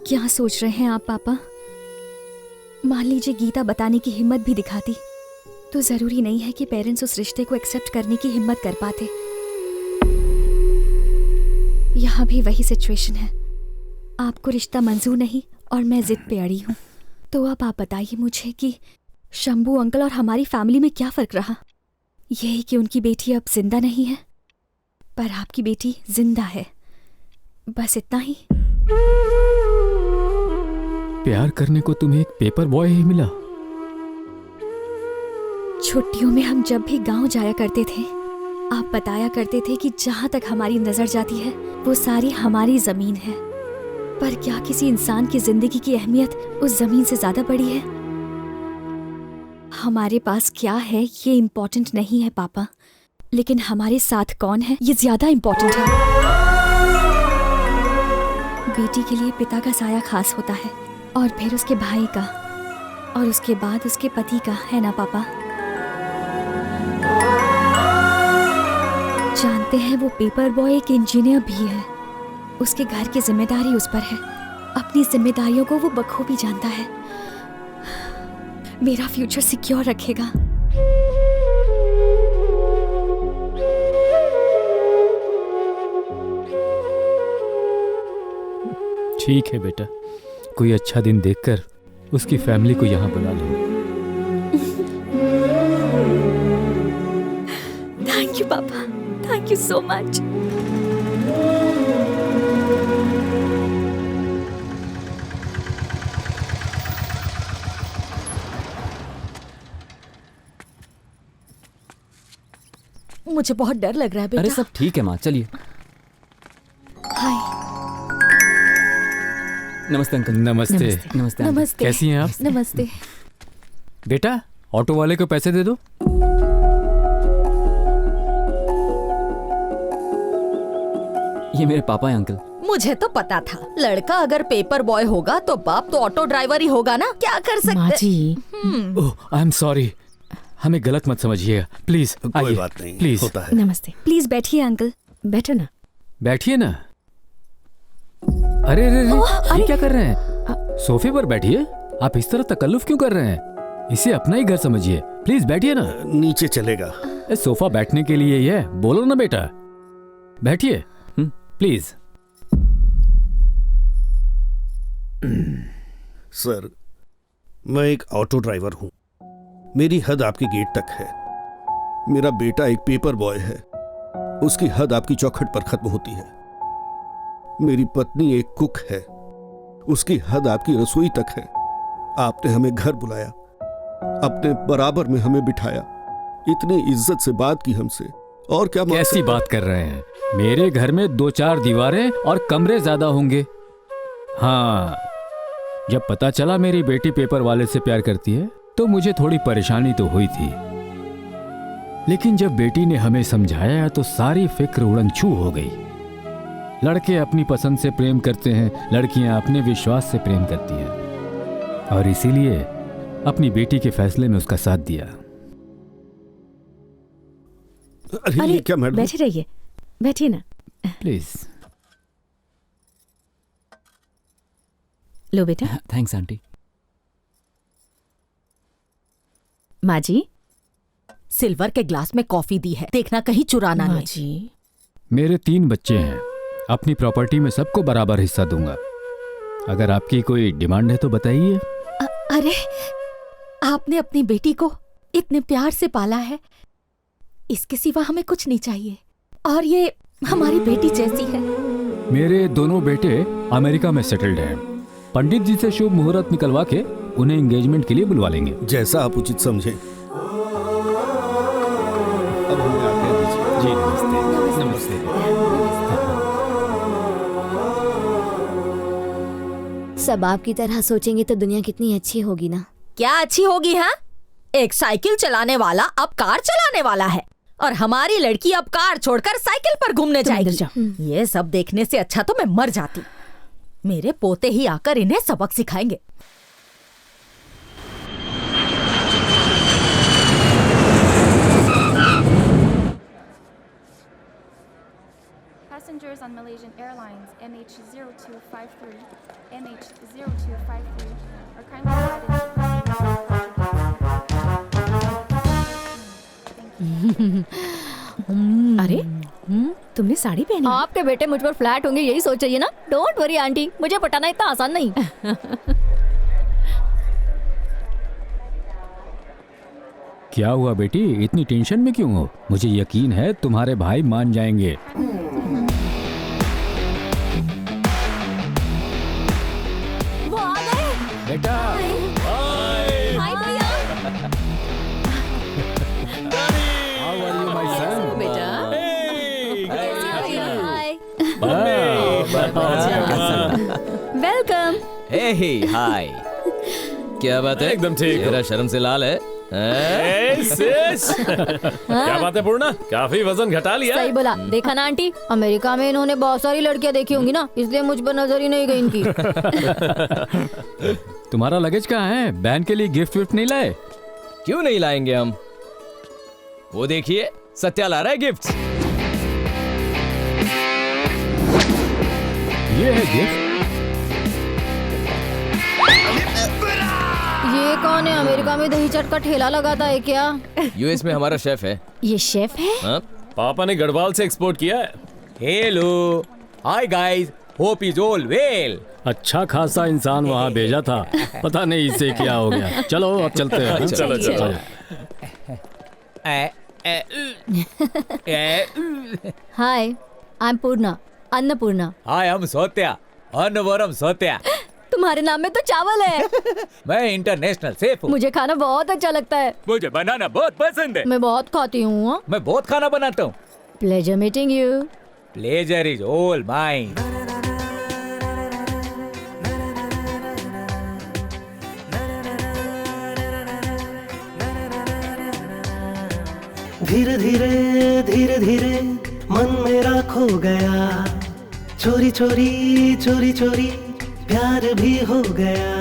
क्या सोच रहे हैं आप पापा? मान लीजिए गीता बताने की हिम्मत भी दिखाती तो जरूरी नहीं है कि पेरेंट्स उस रिश्ते को एक्सेप्ट करने की हिम्मत कर पाते। यहाँ भी वही सिचुएशन है। आपको रिश्ता मंजूर नहीं और मैं जिद पे अड़ी हूँ। तो अब आप बताइए मुझे कि शंभू अंकल और हमारी फैमिली में क्या फर्क रहा? यही कि उनकी बेटी अब जिंदा नहीं है, पर आपकी बेटी जिंदा है, बस इतना ही। प्यार करने को तुम्हें एक पेपर बॉय ही मिला? छुट्टियों में हम जब भी गांव जाया करते थे, आप बताया करते थे कि जहां तक हमारी नजर जाती है वो सारी हमारी जमीन है। पर क्या किसी इंसान की जिंदगी की अहमियत उस जमीन से ज्यादा बड़ी है? हमारे पास क्या है ये इम्पोर्टेंट नहीं है पापा, लेकिन हमारे साथ कौन है ये ज्यादा इम्पोर्टेंट है। बेटी के लिए पिता का साया खास होता है, और फिर उसके भाई का, और उसके बाद उसके पति का, है ना पापा? जानते हैं वो पेपर बॉय एक इंजीनियर भी है। उसके घर की जिम्मेदारी उस पर है। अपनी जिम्मेदारियों को वो बखूबी जानता है। मेरा फ्यूचर सिक्योर रखेगा। ठीक है बेटा, कोई अच्छा दिन देखकर उसकी फैमिली को यहाँ बुला लो। थैंक यू पापा, थैंक यू सो मच। मुझे बहुत डर लग रहा है बेटा। अरे सब ठीक है माँ, चलिए। हाय। नमस्ते अंकल। नमस्ते। नमस्ते। नमस्ते। कैसी हैं आप? नमस्ते। बेटा ऑटो वाले को पैसे दे दो। ये मेरे पापा हैं अंकल। मुझे तो पता था लड़का अगर पेपर बॉय होगा तो बाप तो ऑटो ड्राइवर ही होगा ना। क्या कर सकते? माँ जी। ओह आई एम सॉरी, हमें गलत मत समझिएगा प्लीज। कोई बात नहीं, प्लीज होता है। नमस्ते। प्लीज बैठिए अंकल। बैठो ना। बैठिए ना। अरे अरे अरे, ये क्या कर रहे हैं? सोफे पर बैठिए। आप इस तरह तकल्लुफ क्यों कर रहे हैं? इसे अपना ही घर समझिए। प्लीज बैठिए ना। नीचे चलेगा। सोफा बैठने के लिए ही है, बोलो ना बेटा। बैठिए प्लीज। सर, मैं एक ऑटो ड्राइवर हूं। मेरी हद आपके गेट तक है। मेरा बेटा एक पेपर बॉय है, उसकी हद आपकी चौखट पर खत्म होती है। मेरी पत्नी एक कुक है, उसकी हद आपकी रसोई तक है। आपने हमें घर बुलाया, अपने बराबर में हमें बिठाया, इतनी इज्जत से बात की हमसे, और क्या कैसी बात कर रहे हैं? मेरे घर में 2-4 दीवारें और कमरे ज्यादा होंगे। हाँ, जब पता चला मेरी बेटी पेपर वाले से प्यार करती है तो मुझे थोड़ी परेशानी तो हुई थी, लेकिन जब बेटी ने हमें समझाया तो सारी फिक्र उड़न छू हो गई। लड़के अपनी पसंद से प्रेम करते हैं, लड़कियां अपने विश्वास से प्रेम करती हैं, और इसीलिए अपनी बेटी के फैसले में उसका साथ दिया। अरे क्या मैडम? बैठे रहिए, बैठिए ना प्लीज। लो बेटा। Thanks aunty. माँ जी, सिल्वर के ग्लास में कॉफी दी है, देखना कहीं चुराना माँ नहीं। जी। मेरे 3 बच्चे हैं, अपनी प्रॉपर्टी में सबको बराबर हिस्सा दूंगा। अगर आपकी कोई डिमांड है तो बताइए। अरे, आपने अपनी बेटी को इतने प्यार से पाला है, इसके सिवा हमें कुछ नहीं चाहिए, और ये हमारी बेटी जैसी है। मेरे दोनों बेटे अमेरिका में सेटल्ड हैं। पंडित जी से शुभ मुहूर्त निकलवा के उन्हें एंगेजमेंट के लिए बुलवा लेंगे। जैसा आप उचित समझे। अब हमें आज्ञा दीजिए। जी नमस्ते। नमस्ते। सब आपकी तरह सोचेंगे तो दुनिया कितनी अच्छी होगी ना। क्या अच्छी होगी? हाँ, एक साइकिल चलाने वाला अब कार चलाने वाला है, और हमारी लड़की अब कार छोड़कर साइकिल पर घूमने जाएगी। ये सब देखने से अच्छा तो मैं मर जाती। मेरे पोते ही आकर इन्हें सबक सिखाएंगे। Passengers Passengers on Malaysian Airlines MH0253, MH0253 are kindly अरे तुमने साड़ी पहनी? आपके बेटे मुझ पर फ्लैट होंगे यही सोच रही है ना? डोंट वरी आंटी, मुझे पटाना इतना आसान नहीं। क्या हुआ बेटी, इतनी टेंशन में क्यों हो? मुझे यकीन है तुम्हारे भाई मान जाएंगे। वो आ गए बेटा। हाय भैया। How are you, my son? बेटा। वेलकम। हे हाय। क्या बात है? एकदम ठीक। चेहरा शर्म से लाल है। क्या बात है पूर्णा, काफी वजन घटा लिया। सही बोला। देखा ना आंटी, अमेरिका में इन्होंने बहुत सारी लड़कियां देखी होंगी ना, इसलिए मुझ पर नजर ही नहीं गई इनकी। तुम्हारा लगेज कहाँ है? बहन के लिए गिफ्ट विफ्ट नहीं लाए? क्यों नहीं लाएंगे हम? वो देखिए, सत्या ला रहा है गिफ्ट। ये है गिफ्ट। ये कौन है? अमेरिका में दही चट का ठेला लगाता है क्या? यूएस में हमारा शेफ है। ये शेफ है? हाँ? पापा ने गढ़वाल से एक्सपोर्ट किया है। Hello, hi guys, hope is all well. अच्छा खासा इंसान वहाँ भेजा था, पता नहीं इसे क्या हो गया। चलो अब चलते हैं। चलो चलो। हाय, आई एम पूर्णा, अन्नपूर्णा। हाय, हम सोत्या, अन्नवरम सोत्या। तुम्हारे नाम में तो चावल है। मैं इंटरनेशनल शेफ हूँ। मुझे खाना बहुत अच्छा लगता है। मुझे बनाना बहुत पसंद है। मैं बहुत खाती हूँ। मैं बहुत खाना बनाता हूँ। Pleasure meeting you. Pleasure is all mine. धीरे धीरे धीरे धीरे मन मेरा खो गया, चोरी चोरी चोरी चोरी प्यार भी हो गया।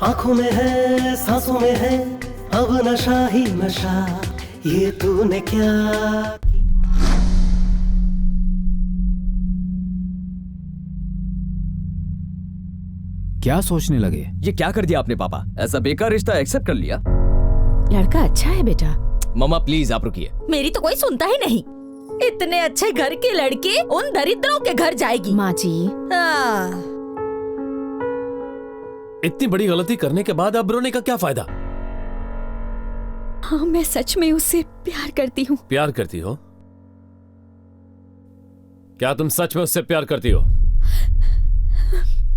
आंखों में है, सांसों में है, अब नशा ही नशा। ये तूने क्या? क्या सोचने लगे? ये क्या कर दिया आपने पापा? ऐसा बेकार रिश्ता एक्सेप्ट कर लिया? लड़का अच्छा है बेटा। मम्मा प्लीज आप रुकिए। मेरी तो कोई सुनता ही नहीं। इतने अच्छे घर की लड़की उन दरिद्रों के घर जाएगी। माँ जी, इतनी बड़ी गलती करने के बाद अब रोने का क्या फायदा? हाँ, मैं सच में उससे प्यार करती हूँ। प्यार करती हो? क्या तुम सच में उससे प्यार करती हो?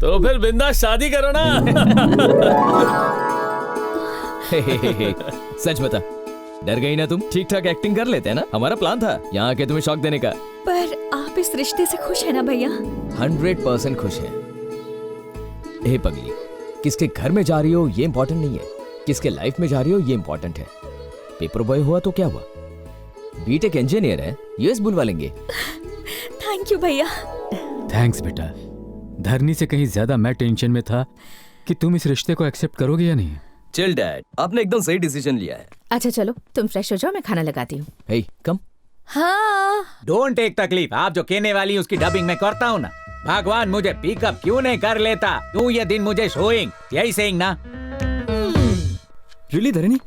तो फिर बिंदास शादी करो ना। सच बता, डर गई ना तुम? ठीक ठाक एक्टिंग कर लेते हैं ना? हमारा प्लान था यहाँ आके तुम्हें शॉक देने का। पर आप इस रिश्ते से खुश है ना भैया? 100% खुश है। ए पगली, किसके घर में जा रही हो ये इम्पोर्टेंट नहीं है, किसके लाइफ में जा रही हो ये इम्पोर्टेंट है। पेपर बॉय हुआ तो क्या हुआ, बीटेक इंजीनियर है, यूएस बुलवा लेंगे। थैंक यू भैया। थैंक्स बेटा। धरनी से कहीं ज्यादा मैं टेंशन में था कि तुम इस रिश्ते को एक्सेप्ट करोगे या नहीं। चिल डैड, आपने एकदम सही डिसीजन लिया है। अच्छा चलो तुम फ्रेश हो जाओ, मैं खाना लगाती हूँ। हे कम। हाँ, डोंट टेक तकलीफ, आप जो कहने वाली उसकी डबिंग मैं करता हूँ ना। भगवान मुझे पिकअप क्यों नहीं कर लेता? क्यों ये दिन मुझे शोइंग, यही सेइंग ना। रियली धरनी,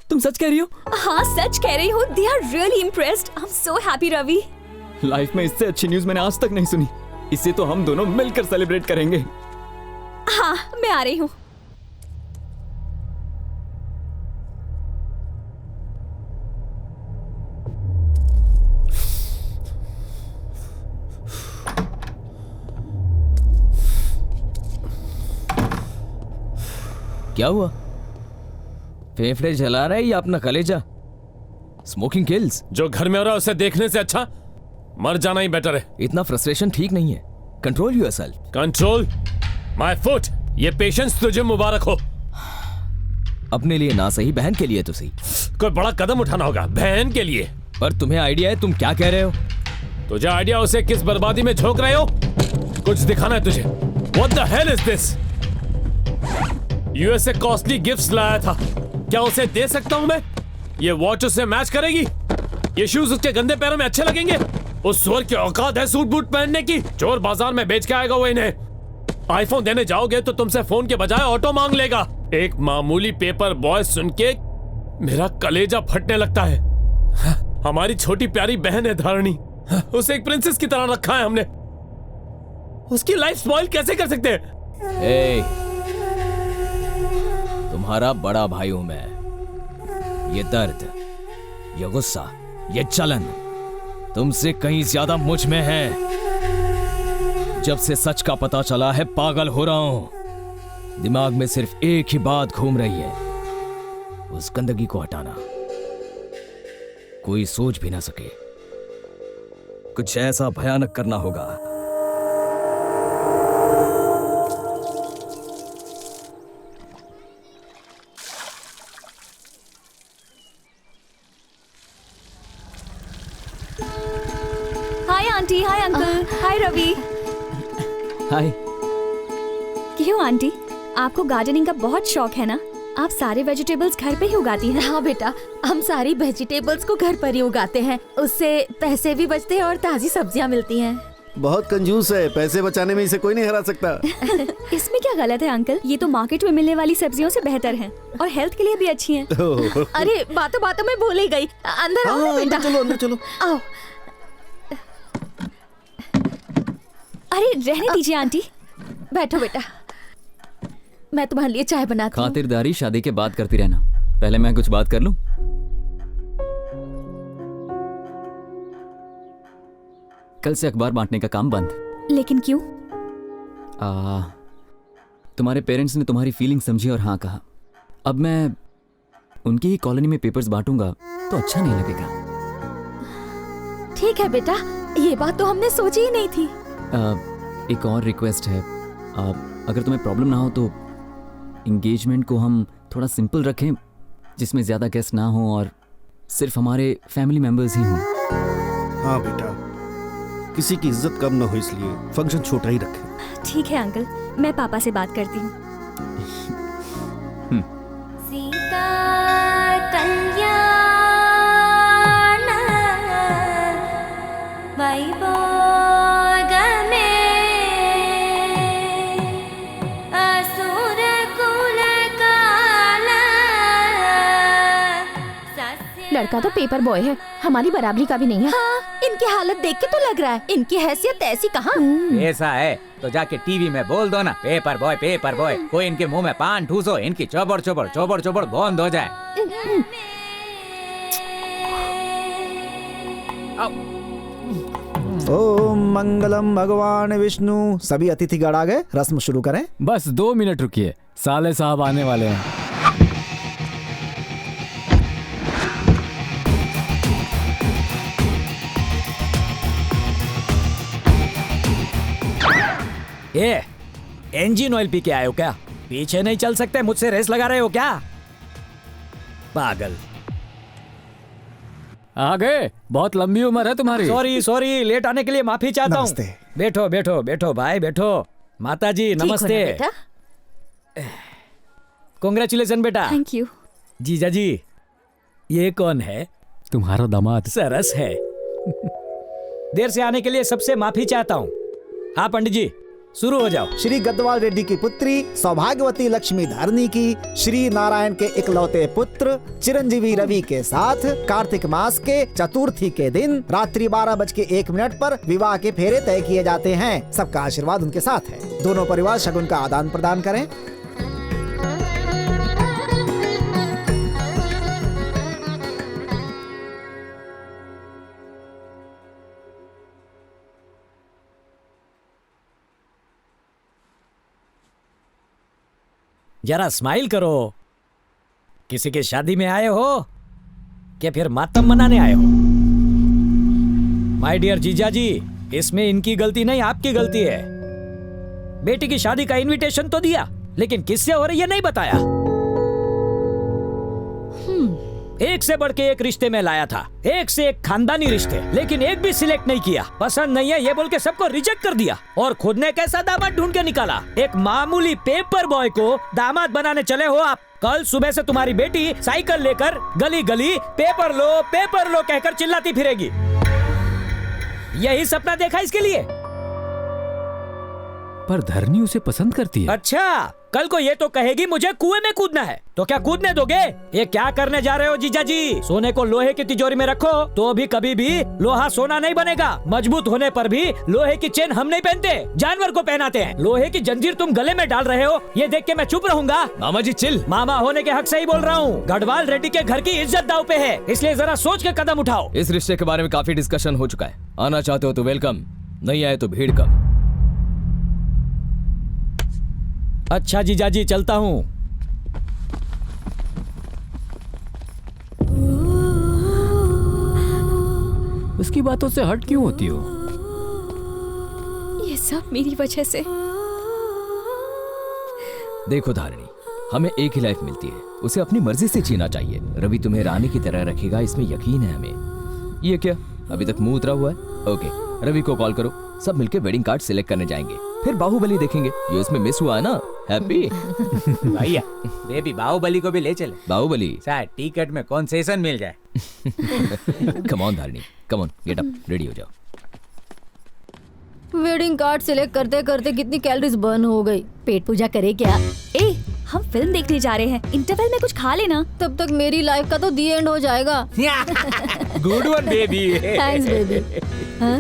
तुम सच कह रही हो? हाँ सच कह रही हूँ। They are really impressed. I'm so happy Ravi. Life में इससे अच्छी न्यूज मैंने आज तक नहीं सुनी। इसे तो हम दोनों मिलकर सेलिब्रेट करेंगे। हाँ मैं आ रही हूँ। क्या हुआ? फेफड़े जला रहा है या अपना कलेजा? Smoking kills. जो घर में हो रहा है उसे देखने से अच्छा मर जाना ही बेटर है। इतना फ्रस्ट्रेशन ठीक नहीं है। Control yourself. Control my foot. ये पेशेंस तुझे मुबारक हो। अपने लिए ना सही, बहन के लिए तो सही। कोई बड़ा कदम उठाना होगा बहन के लिए। पर तुम्हें आइडिया है? तुम क्या कह रहे हो? तुझे आइडिया उसे किस बर्बादी में झोंक रहे हो? कुछ दिखाना है तुझे। What the hell is this? US से कॉस्टली गिफ्ट्स लाया था, क्या उसे दे सकता हूं मैं? ये वॉच उससे मैच करेगी? ये शूज उसके गंदे पैरों में अच्छे लगेंगे? उस सुअर की औकात है सूट बूट पहनने की? चोर बाजार में बेच के आएगा वो इन्हें। आईफोन देने जाओगे तो तुमसे फोन के बजाय ऑटो मांग लेगा। एक मामूली पेपर बॉय सुन के मेरा कलेजा फटने लगता है। हमारी छोटी प्यारी बहन है धारणी, उसे एक प्रिंसेस की तरह रखा है हमने। उसकी लाइफ स्पॉइल कैसे कर सकते हैं? ए, तुम्हारा बड़ा भाई हूं मैं। ये दर्द, ये गुस्सा, ये जलन तुमसे कहीं ज्यादा मुझ में है। जब से सच का पता चला है पागल हो रहा हूं। दिमाग में सिर्फ एक ही बात घूम रही है, उस गंदगी को हटाना। कोई सोच भी ना सके। कुछ ऐसा भयानक करना होगा। हाय आंटी, हाय अंकल, हाय रवि। हाय। क्यों आंटी, आपको गार्डनिंग का बहुत शौक है ना? आप सारे वेजिटेबल्स घर पे ही उगाती हैं? हाँ बेटा, हम सारी वेजिटेबल्स को घर पर ही उगाते हैं। उससे पैसे भी बचते हैं और ताजी सब्जियाँ मिलती हैं। बहुत कंजूस है, पैसे बचाने में इसे कोई नहीं हरा सकता। इसमें क्या गलत है अंकल? ये तो मार्केट में मिलने वाली सब्जियों से बेहतर हैं और हेल्थ के लिए भी अच्छी हैं। अरे बातों बातों में भूल ही गई। अंदर आओ ना बेटा। अंदर चलो, अंदर चलो। आओ। अरे रहने दीजिए आंटी। बैठो बेटा, मैं तुम्हारे लिए चाय बनाती हूँ। खातिरदारी शादी के बाद करती रहना। पहले मैं कुछ बात कर लूं। कल से अखबार बांटने का काम बंद। लेकिन क्यों? तुम्हारे पेरेंट्स ने तुम्हारी फीलिंग समझी और हाँ कहा। अब मैं उनकी ही कॉलोनी में पेपर्स बांटूंगा तो अच्छा नहीं लगेगा। ठीक है बेटा, ये बात तो हमने सोची ही नहीं थी। एक और रिक्वेस्ट है, अगर तुम्हें प्रॉब्लम ना हो तो इंगेजमेंट को हम थोड़ा सिंपल रखें, जिसमें ज़्यादा गेस्ट ना हो और सिर्फ हमारे फैमिली मेंबर्स ही हों। हाँ बेटा, किसी की इज्जत कम ना हो इसलिए फंक्शन छोटा ही रखें। ठीक है अंकल, मैं पापा से बात करती हूँ। सीता कल्याण वैभोग में असुर कुल काला। लड़का तो पेपर बॉय है, हमारी बराबरी का भी नहीं है। हाँ, इनकी हालत देख के तो लग रहा है इनकी हैसियत ऐसी कहाँ। ऐसा है तो जाके टीवी में बोल दो ना, पेपर बॉय पेपर बॉय। कोई इनके मुंह में पान ठूसो, इनकी चौबड़ चौबड़ चौबड़ चौबड़ बंद हो जाए। ओम मंगलम भगवान विष्णु। सभी अतिथिगण आ गए, रस्म शुरू करें। बस 2 मिनट रुकिए, साले साहब आने वाले हैं। ये इंजन ऑयल पी के आए हो क्या? पीछे नहीं चल सकते, मुझसे रेस लगा रहे हो क्या? पागल। आ गए, बहुत लंबी उम्र है तुम्हारी। सॉरी सॉरी, लेट आने के लिए माफी चाहता हूँ। बैठो बैठो बैठो भाई बैठो। माता जी नमस्ते। कांग्रेचुलेशन बेटा। Thank you. जीजा जी, ये कौन है? तुम्हारा दामाद। सरस है। देर से आने के लिए सबसे माफी चाहता हूँ। हाँ पंडित जी, शुरू हो जाओ। श्री गद्वाल रेड्डी की पुत्री सौभाग्यवती लक्ष्मी धारणी की श्री नारायण के इकलौते पुत्र चिरंजीवी रवि के साथ कार्तिक मास के चतुर्थी के दिन रात्रि 12:01 पर विवाह के फेरे तय किए जाते हैं। सबका आशीर्वाद उनके साथ है। दोनों परिवार शगुन का आदान प्रदान करें। जरा स्माइल करो। किसी की शादी में आए हो क्या फिर मातम मनाने आए हो? माय डियर जीजा जी, इसमें इनकी गलती नहीं, आपकी गलती है। बेटी की शादी का इनविटेशन तो दिया, लेकिन किससे हो रही है नहीं बताया। एक से बढ़ के एक रिश्ते में लाया था, एक से एक खानदानी रिश्ते, लेकिन एक भी सिलेक्ट नहीं किया। पसंद नहीं है ये बोल के सबको रिजेक्ट कर दिया। और खुद ने कैसा दामाद ढूंढ के निकाला? एक मामूली पेपर बॉय को दामाद बनाने चले हो आप। कल सुबह से तुम्हारी बेटी साइकिल लेकर गली गली पेपर लो कहकर चिल्लाती फिरेगी। यही सपना देखा इसके लिए। पर धरनी उसे पसंद करती है। अच्छा, कल को ये तो कहेगी मुझे कुएं में कूदना है, तो क्या कूदने दोगे? ये क्या करने जा रहे हो जीजा जी? सोने को लोहे की तिजोरी में रखो तो भी कभी भी लोहा सोना नहीं बनेगा। मजबूत होने पर भी लोहे की चेन हम नहीं पहनते, जानवर को पहनाते हैं। लोहे की जंजीर तुम गले में डाल रहे हो, ये देख के मैं चुप रहूंगा? मामा जी चिल। मामा होने के हक से ही बोल रहा हूँ। गढ़वाल रेड्डी के घर की इज्जत दाव पे है, इसलिए जरा सोच के कदम उठाओ। इस रिश्ते के बारे में काफी डिस्कशन हो चुका है। आना चाहते हो तो वेलकम, नहीं आए तो भीड़ कम। अच्छा जीजा जी, चलता हूँ। उसकी बातों से हट क्यों होती हो? ये सब मेरी वजह से। देखो धारणी, हमें एक ही लाइफ मिलती है, उसे अपनी मर्जी से जीना चाहिए। रवि तुम्हें रानी की तरह रखेगा, इसमें यकीन है हमें। ये क्या अभी तक मुंह उतरा हुआ है? ओके, रवि को कॉल करो, सब मिलके वेडिंग कार्ड सिलेक्ट करने जाएंगे, फिर बाहुबली देखेंगे। ये उसमें मिस हुआ है ना। हैप्पी भैया, बेबी बाहुबली को भी ले चले। बाहुबली सर, टिकट में कंसेशन मिल जाए। Come on Dharni, come on, get up, ready हो जाओ। वेडिंग कार्ड सिलेक्ट करते करते कितनी कैलोरीज बर्न हो गई। पेट पूजा करे क्या? ए, हम फिल्म देखने जा रहे हैं, इंटरवल में कुछ खा लेना। तब तक मेरी लाइफ का तो दी एंड हो जाएगा। Good one baby. Thanks baby. हाँ?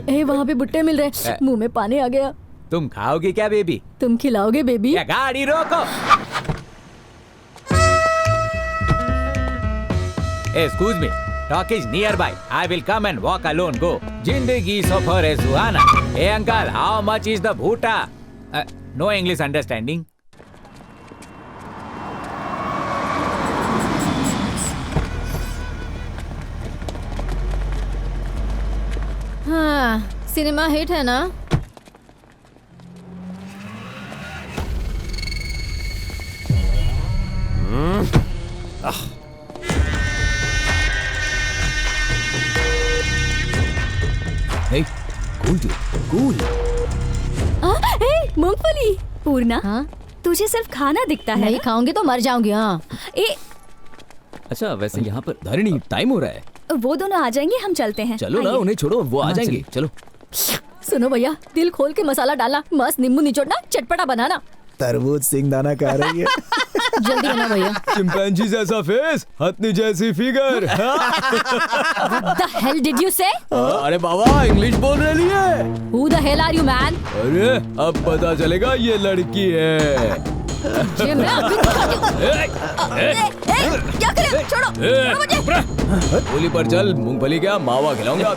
ए, वहाँ पे भुट्टे मिल रहे, मुंह में पानी आ गया। तुम खाओगी क्या बेबी? तुम खिलाओगे बेबी? या गाड़ी रोको। Excuse me, talk is nearby. I will come and walk alone. Go. जिंदगी सफर है सुहाना. Hey uncle, how much is the bhuta? No English understanding. हाँ, सिनेमा हिट है ना? Hey, cool dude, cool. मूंगफली। पूर्णा, हाँ? तुझे सिर्फ खाना दिखता है। नहीं खाऊंगी तो मर जाऊंगी। हाँ। अच्छा, वैसे यहाँ पर धारणी टाइम हो रहा है। वो दोनों आ जाएंगे, हम चलते हैं। चलो ना, उन्हें छोड़ो, वो आ जाएंगे। चलो। सुनो भैया, दिल खोल के मसाला डालना, मस्त नींबू निचोड़ना, चटपटा बनाना। तरबूज सिंगदाना खा रही है। जल्दी बना भैया। चिंपैंजी जैसा फेस, हथनी जैसी figure. What the hell did you say? अरे बाबा, इंग्लिश बोल रही है। Who the hell are you man? अरे अब पता चलेगा ये लड़की है। क्या करे? छोड़ो, छोड़ो मुझे। होली पर चल, मूंगफली क्या मावा खिलाऊंगा।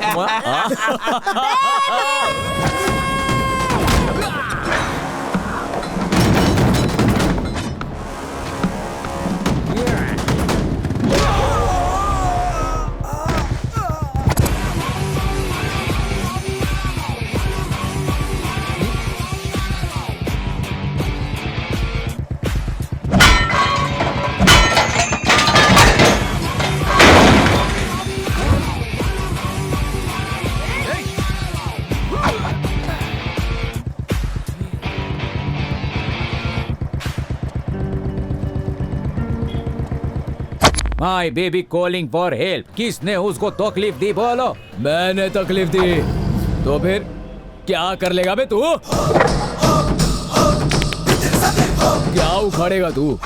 My baby calling for help. किसने उसको तकलीफ दी बोलो? मैंने तकलीफ दी, तो फिर क्या कर लेगा बे तू? क्या उखाड़ेगा तू?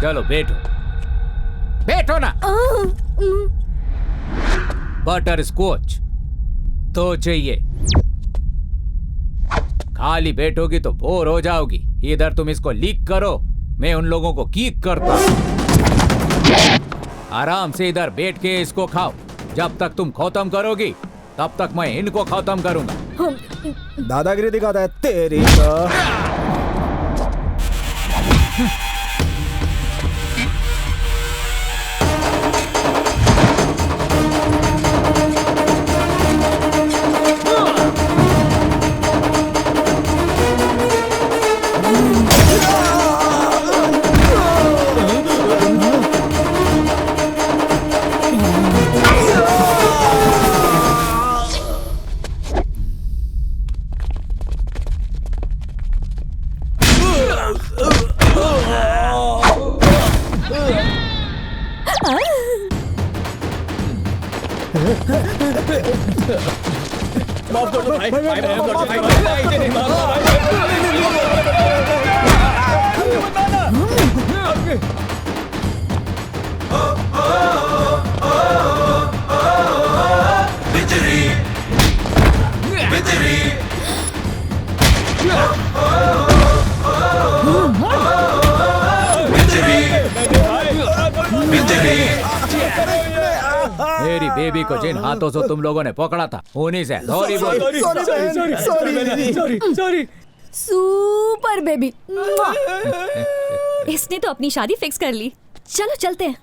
चलो बैठो, बैठो ना। बटर स्कॉच तो चाहिए। खाली बैठोगी तो बोर हो जाओगी। इधर तुम इसको लीक करो, मैं उन लोगों को कीक करता। आराम से इधर बैठ के इसको खाओ। जब तक तुम खत्म करोगी तब तक मैं इनको खत्म करूंगा। दादागिरी दिखाता है तेरी तो। माफ कर दो भाई, भाई, माफ कर दो भाई, इसे नहीं मारना बिजली बिजली मेरी बेबी को जिन हाथों से तुम लोगों ने पकड़ा था उन्हीं से सॉरी सॉरी। Super baby. इसने तो अपनी शादी फिक्स कर ली। चलो चलते हैं।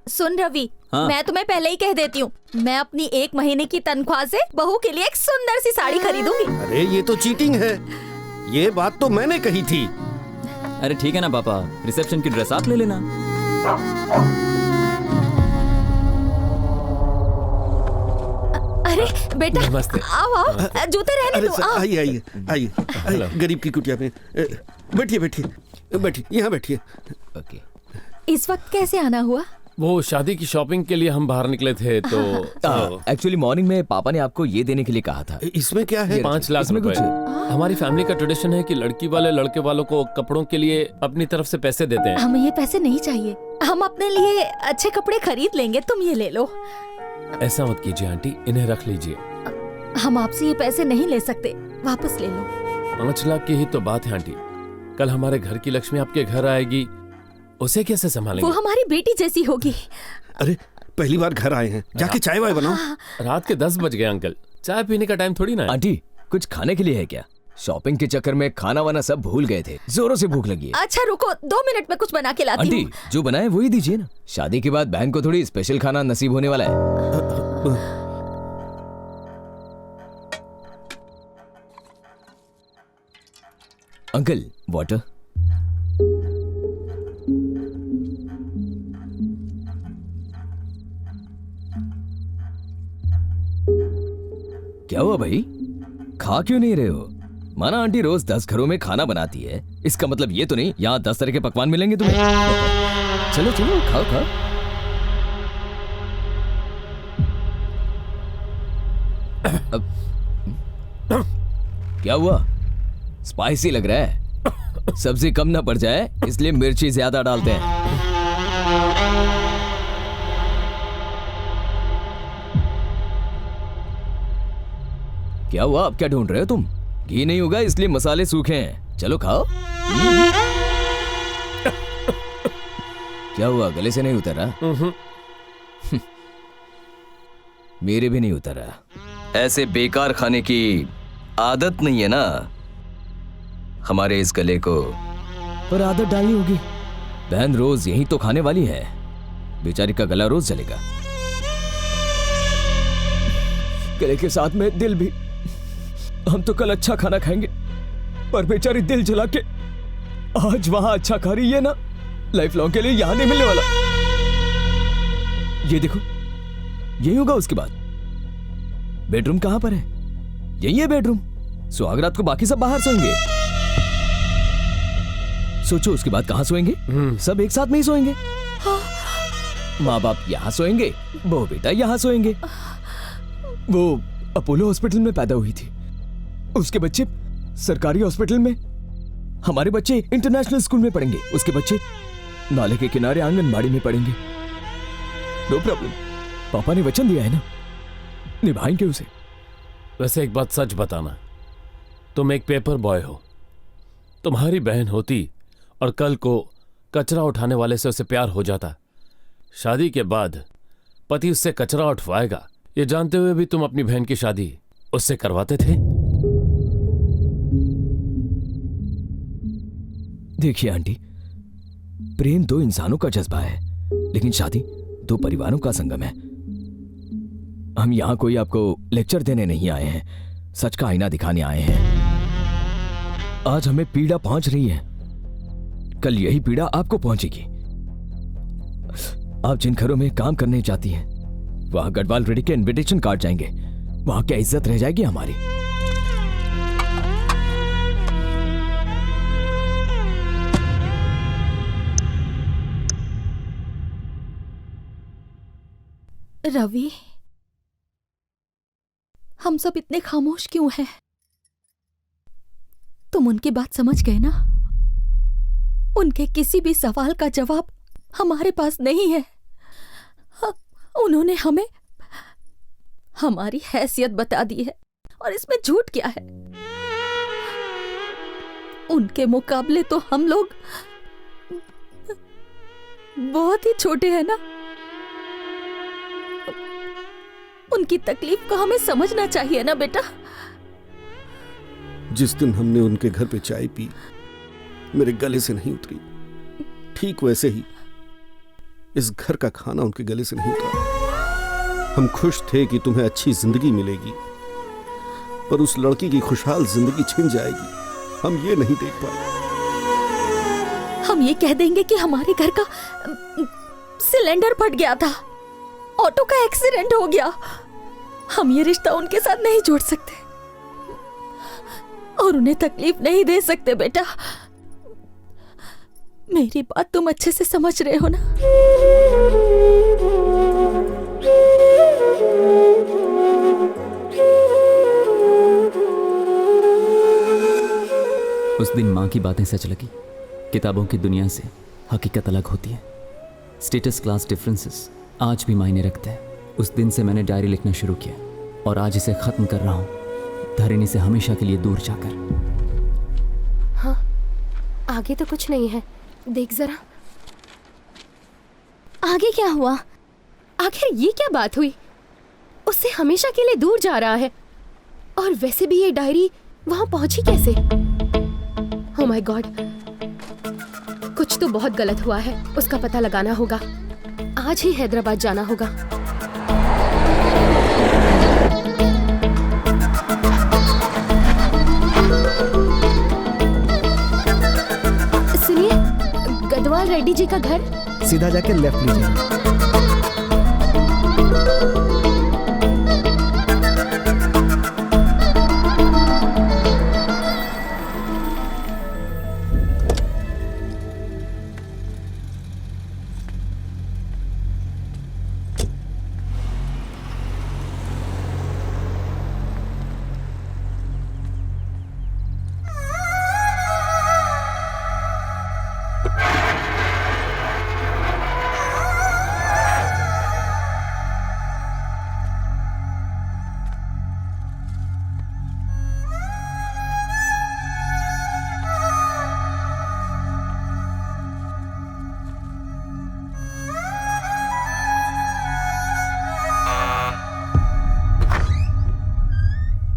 सुन रवि, हाँ? मैं तुम्हें पहले ही कह देती हूँ, मैं अपनी 1 महीने की तनख्वाह से बहू के लिए एक सुंदर सी साड़ी खरीदूंगी। अरे ये तो चीटिंग है, ये बात तो मैंने कही थी। अरे ठीक है ना पापा, रिसेप्शन की ड्रेस आप ले लेना। अरे बेटा, नमस्ते। आओ आओ, जूते रहने दो। आओ। आइए आइए आइए, गरीब की कुटिया में बैठिए बैठिए बैठिए, यहाँ बैठिए। इस वक्त कैसे आना हुआ? वो शादी की शॉपिंग के लिए हम बाहर निकले थे तो एक्चुअली मॉर्निंग में पापा ने आपको ये देने के लिए कहा था। इसमें क्या है? 5 लाख इसमें रुपए। कुछ हमारी फैमिली का ट्रेडिशन है कि लड़की वाले लड़के वालों को कपड़ों के लिए अपनी तरफ से पैसे देते हैं। हमें ये पैसे नहीं चाहिए, हम अपने लिए अच्छे कपड़े खरीद लेंगे, तुम ये ले लो। ऐसा मत कीजिए आंटी, इन्हें रख लीजिए। हम आपसे ये पैसे नहीं ले सकते, वापस ले लो। 5 लाख की ही तो बात है आंटी। कल हमारे घर की लक्ष्मी आपके घर आएगी, उसे कैसे वो संभालेंगे? हमारी बेटी जैसी होगी। अरे पहली बार घर आए हैं, जाके चाय वाय बनाओ। रात के 10 बज गए अंकल, चाय पीने का टाइम थोड़ी ना है। आंटी कुछ खाने के लिए है क्या? शॉपिंग के चक्कर में खाना वाना सब भूल गए थे, जोरों से भूख लगी है। अच्छा रुको, 2 मिनट में कुछ बना के लाती आंटी हूँ। जो बनाए वही दीजिए ना, शादी के बाद बहन को थोड़ी स्पेशल खाना नसीब होने वाला है। Uncle water. क्या हुआ भाई, खा क्यों नहीं रहे हो? माना आंटी रोज 10 घरों में खाना बनाती है, इसका मतलब ये तो नहीं यहाँ 10 तरह के पकवान मिलेंगे तुम्हें। चलो चलो खाओ खाओ। क्या हुआ, स्पाइसी लग रहा है? सब्जी कम ना पड़ जाए इसलिए मिर्ची ज्यादा डालते हैं। क्या हुआ, अब क्या ढूंढ रहे हो तुम? घी नहीं होगा इसलिए मसाले सूखे हैं, चलो खाओ। क्या हुआ, गले से नहीं उतरा? मेरे भी नहीं उतरा। ऐसे बेकार खाने की आदत नहीं है ना हमारे इस गले को, पर आदत डालनी होगी। बहन रोज यही तो खाने वाली है, बेचारी का गला रोज जलेगा। गले के साथ में दिल भी। हम तो कल अच्छा खाना खाएंगे पर बेचारी दिल जला के आज वहां अच्छा खा रही है ना, लाइफ लॉन्ग के लिए यहां नहीं मिलने वाला। ये देखो, यही होगा उसके बाद। बेडरूम कहां पर है? यही है बेडरूम। सुहागरात को बाकी सब बाहर सोएंगे। सोचो उसके बाद कहां सोएंगे? सब एक साथ में ही सोएंगे। माँ बाप यहाँ सोएंगे, बहू बेटा यहाँ सोएंगे। वो अपोलो हॉस्पिटल में पैदा हुई थी, उसके बच्चे सरकारी हॉस्पिटल में। हमारे बच्चे इंटरनेशनल स्कूल में पढ़ेंगे, उसके बच्चे नाले के किनारे आंगनबाड़ी में पढ़ेंगे। नो प्रॉब्लम, पापा ने वचन दिया है ना, निभाएंगे उसे। वैसे एक बात सच बताना, तुम एक पेपर बॉय हो। तुम्हारी बहन होती और कल को कचरा उठाने वाले से उसे प्यार हो जाता, शादी के बाद पति उससे कचरा उठवाएगा, ये जानते हुए भी तुम अपनी बहन की शादी उससे करवाते थे। देखिए आंटी, प्रेम दो इंसानों का जज्बा है, लेकिन शादी दो परिवारों का संगम है। हम यहां कोई आपको लेक्चर देने नहीं आए हैं, सच का आईना दिखाने आए हैं। आज हमें पीड़ा पहुंच रही है, कल यही पीड़ा आपको पहुंचेगी। आप जिन घरों में काम करने जाती हैं, वहां गढ़वाल रेड्डी के इनविटेशन कार्ड जाएंगे, वहां क्या इज्जत रह जाएगी हमारी? रवि, हम सब इतने खामोश क्यों हैं? तुम उनकी बात समझ गए ना? उनके किसी भी सवाल का जवाब हमारे पास नहीं है। उन्होंने हमें हमारी हैसियत बता दी है, और इसमें झूठ क्या है? उनके मुकाबले तो हम लोग बहुत ही छोटे हैं ना। उनकी तकलीफ को हमें समझना चाहिए ना बेटा। जिस दिन हमने उनके घर पे चाय पी, मेरे गले से नहीं उतरी, ठीक वैसे ही इस घर का खाना उनके गले से नहीं उतरा। हम खुश थे कि तुम्हें अच्छी जिंदगी मिलेगी, पर उस लड़की की खुशहाल जिंदगी छिन जाएगी, हम ये नहीं देख पाए। हम ये कह देंगे कि हमारे घर का सिलेंडर फट गया था, ऑटो का एक्सीडेंट हो गया। हम ये रिश्ता उनके साथ नहीं जोड़ सकते और उन्हें तकलीफ नहीं दे सकते बेटा। मेरी बात तुम अच्छे से समझ रहे हो ना? उस दिन माँ की बातें सच लगी। किताबों की दुनिया से हकीकत अलग होती है। स्टेटस क्लास डिफरेंसेस आज भी मायने रखते हैं। उस दिन से मैंने डायरी लिखना शुरू किया और आज इसे खत्म कर रहा हूँ, धरणी से हमेशा के लिए दूर जाकर। हाँ, आगे तो कुछ नहीं है, देख जरा। आगे क्या हुआ? आखिर ये क्या बात हुई? उससे हमेशा के लिए दूर जा रहा है, और वैसे भी ये डायरी वहां पहुंची कैसे? ओह माय गॉड, कुछ तो बहुत गलत हुआ है। उसका पता लगाना होगा। आज ही हैदराबाद जाना होगा। सुनिए, गदवाल रेड्डी जी का घर सीधा जाके लेफ्ट लीजिए।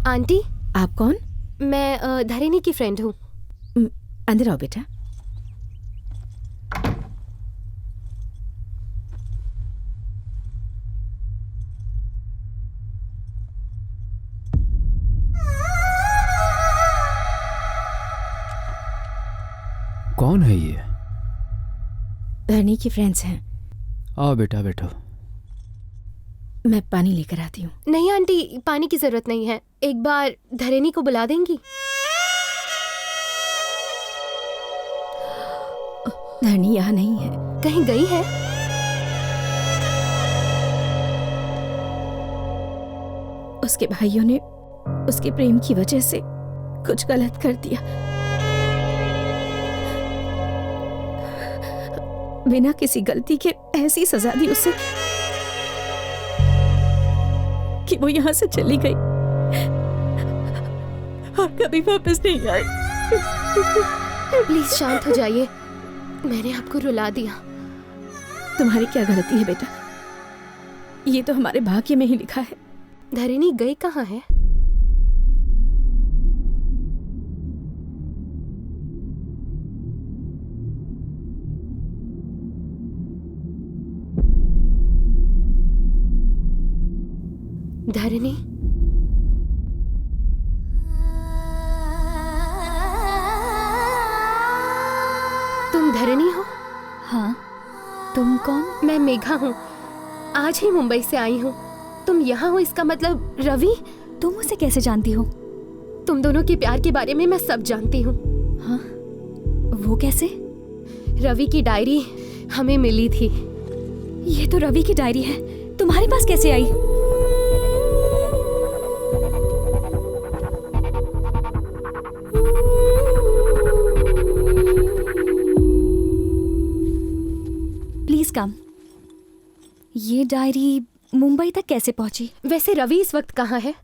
आंटी, आप कौन? मैं धरणी की फ्रेंड हूँ। अंदर आओ बेटा। कौन है ये? धरणी की फ्रेंड्स हैं। आओ बेटा, बैठो। मैं पानी लेकर आती हूँ। नहीं आंटी, पानी की जरूरत नहीं है। एक बार धरणी को बुला देंगी? धरणी यहाँ नहीं है। कहीं गई है? उसके भाइयों ने उसके प्रेम की वजह से कुछ गलत कर दिया। बिना किसी गलती के ऐसी सजा दी उसे कि वो यहाँ से चली गई और कभी वापस नहीं आई। प्लीज शांत हो जाइए, मैंने आपको रुला दिया। तुम्हारी क्या गलती है बेटा? ये तो हमारे भाग्य में ही लिखा है। धरणी गई कहाँ है? धरणी, तुम धरणी हो? हाँ, तुम कौन? मैं मेघा हूँ, आज ही मुंबई से आई हूँ। तुम यहाँ हो इसका मतलब रवि? तुम उसे कैसे जानती हो? तुम दोनों के प्यार के बारे में मैं सब जानती हूँ। हाँ, वो कैसे? रवि की डायरी हमें मिली थी। ये तो रवि की डायरी है, तुम्हारे पास कैसे आई? Please come. ये डायरी मुंबई तक कैसे पहुंची? वैसे रवि इस वक्त कहाँ है?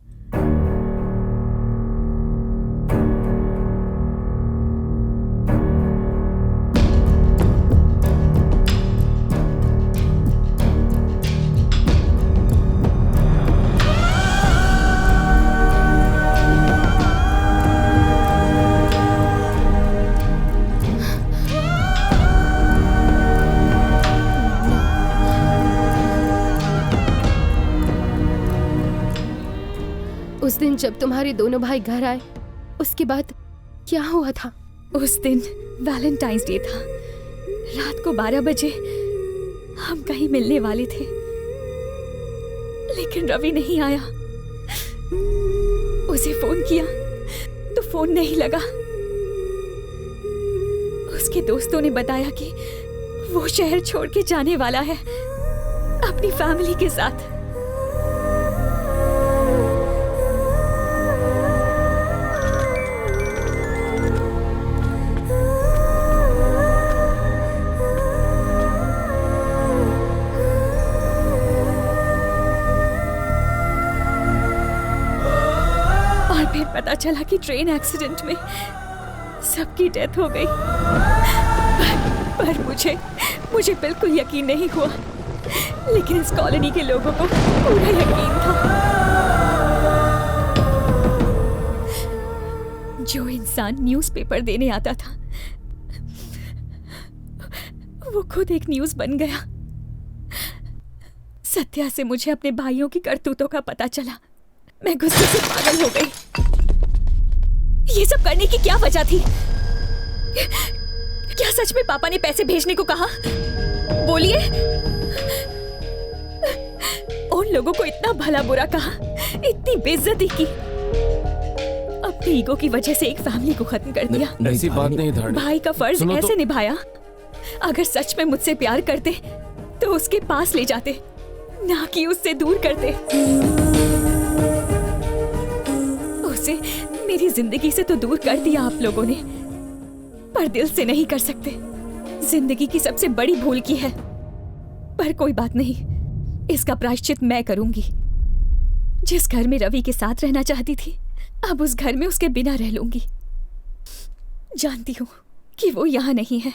उस दिन जब तुम्हारे दोनों भाई घर आए, उसके बाद क्या हुआ था? उस दिन वैलेंटाइंस डे था। रात को 12 बजे हम कहीं मिलने वाले थे, लेकिन रवि नहीं आया। उसे फोन किया तो फोन नहीं लगा। उसके दोस्तों ने बताया कि वो शहर छोड़ के जाने वाला है अपनी फैमिली के साथ। फिर पता चला कि ट्रेन एक्सीडेंट में सबकी डेथ हो गई। पर मुझे बिल्कुल यकीन नहीं हुआ, लेकिन इस कॉलोनी के लोगों को पूरा यकीन था। जो इंसान न्यूज़पेपर देने आता था, वो खुद एक न्यूज़ बन गया। सत्या से मुझे अपने भाइयों की करतूतों का पता चला। मैं गुस्से से पागल हो गई। ये सब करने की क्या वजह थी? क्या सच में पापा ने पैसे भेजने को कहा? बोलिए। उन लोगों को इतना भला बुरा कहा, इतनी बेइज्जती की, अपने ईगो की वजह से एक फैमिली को खत्म कर दिया। ऐसी बात नहीं धारणी। भाई का फर्ज ऐसे निभाया। अगर सच में मुझसे प्यार करते तो उसके पास ले जाते, ना कि उससे दूर करते। उसे मेरी जिंदगी से तो दूर कर दिया आप लोगों ने, पर दिल से नहीं कर सकते। जिंदगी की सबसे बड़ी भूल की है। पर कोई बात नहीं, इसका प्रायश्चित मैं करूंगी। जिस घर में रवि के साथ रहना चाहती थी, अब उस घर में उसके बिना रह लूंगी। जानती हूँ कि वो यहाँ नहीं है,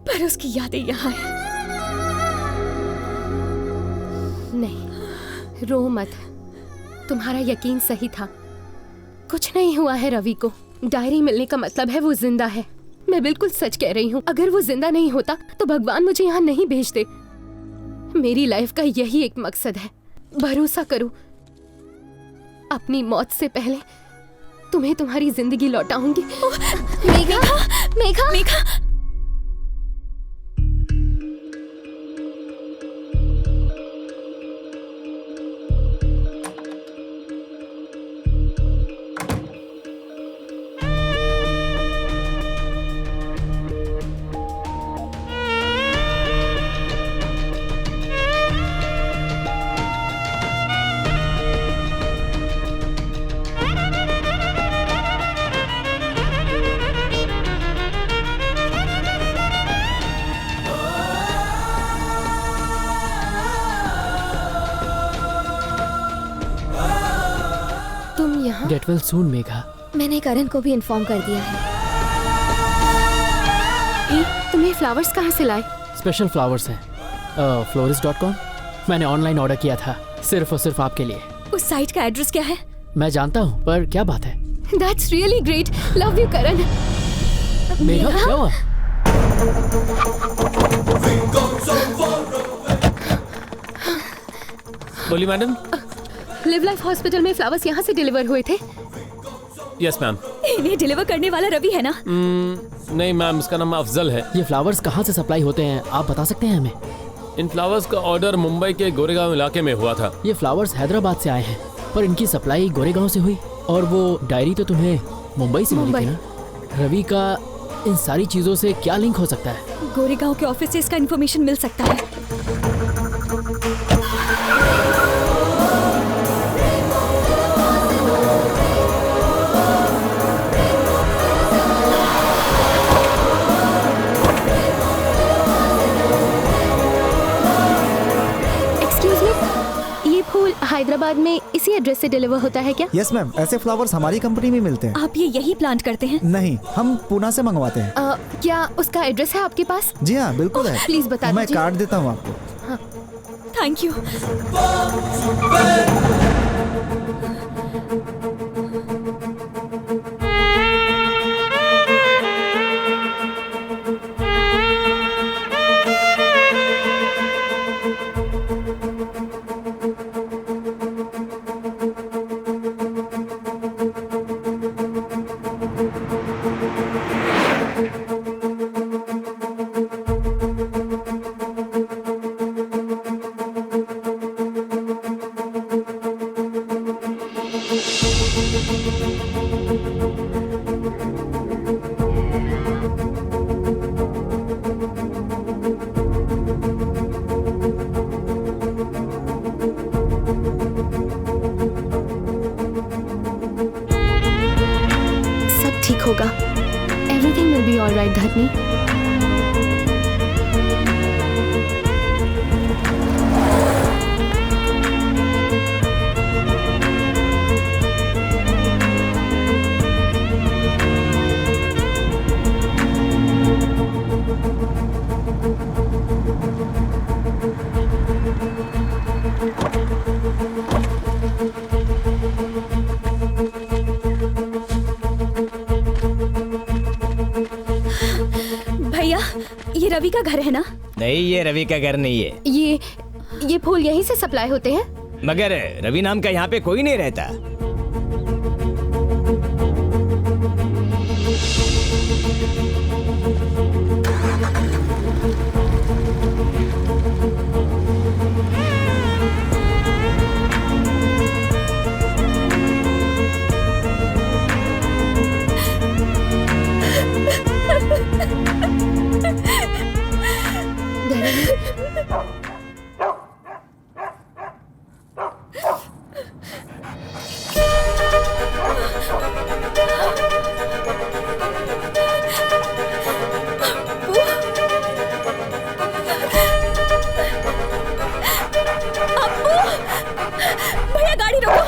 पर उसकी यादें यहाँ हैं। नहीं, रो मत। तुम्हारा यकीन सही था। कुछ नहीं हुआ है रवि को। डायरी मिलने का मतलब है वो जिंदा है। मैं बिल्कुल सच कह रही हूँ। अगर वो जिंदा नहीं होता तो भगवान मुझे यहाँ नहीं भेजते। मेरी लाइफ का यही एक मकसद है। भरोसा करो, अपनी मौत से पहले तुम्हें तुम्हारी जिंदगी लौटाऊंगी। Megha, Megha, Megha. Get well soon, Megha. मैंने करण को भी इन्फॉर्म कर दिया है। तुम्हें फ्लावर्स कहाँ से लाए? स्पेशल फ्लावर्स हैं, florist.com। मैंने ऑनलाइन ऑर्डर किया था, सिर्फ और सिर्फ आपके लिए। उस साइट का एड्रेस क्या है? मैं जानता हूँ, पर क्या बात है? That's really great. Love you, करण। मेघा, क्या हुआ? बोली मैडम। लिव लाइफ हॉस्पिटल में फ्लावर्स यहाँ से डिलीवर हुए थे। Yes ma'am. इन्हें डिलीवर करने वाला रवि है ना? नहीं मैम, इसका नाम अफजल है। ये फ्लावर्स कहाँ से सप्लाई होते हैं, आप बता सकते हैं हमें? इन फ्लावर्स का ऑर्डर मुंबई के गोरेगांव इलाके में हुआ था। ये फ्लावर्स हैदराबाद से आए हैं, पर इनकी सप्लाई गोरेगांव से हुई। और वो डायरी तो तुम्हें मुंबई से मिली थी ना? रवि का इन सारी चीजों से क्या लिंक हो सकता है? गोरेगांव के ऑफिस से इसका इन्फॉर्मेशन मिल सकता है। हैदराबाद में इसी एड्रेस से डिलीवर होता है क्या? यस मैम, ऐसे फ्लावर्स हमारी कंपनी में मिलते हैं। आप ये यही प्लांट करते हैं? नहीं, हम पूना से मंगवाते हैं। क्या उसका एड्रेस है आपके पास? जी हाँ, बिल्कुल है। प्लीज बता मैं दीजिए। कार्ड देता हूँ आपको। Thank you. सब ठीक होगा। एवरीथिंग विल बी ऑलराइट धरनी। भैया, ये रवि का घर है ना? नहीं, ये रवि का घर नहीं है। ये फूल यहीं से सप्लाई होते हैं? मगर रवि नाम का यहाँ पे कोई नहीं रहता। भैया गाड़ी रोको।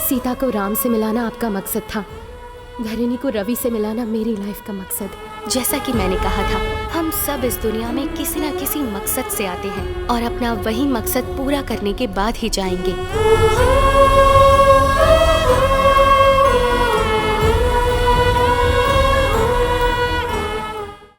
सीता को राम से मिलाना आपका मकसद था, धरणी को रवि से मिलाना मेरी लाइफ का मकसद। जैसा कि मैंने कहा था, हम सब इस दुनिया में किसी न किसी मकसद से आते हैं और अपना वही मकसद पूरा करने के बाद ही जाएंगे।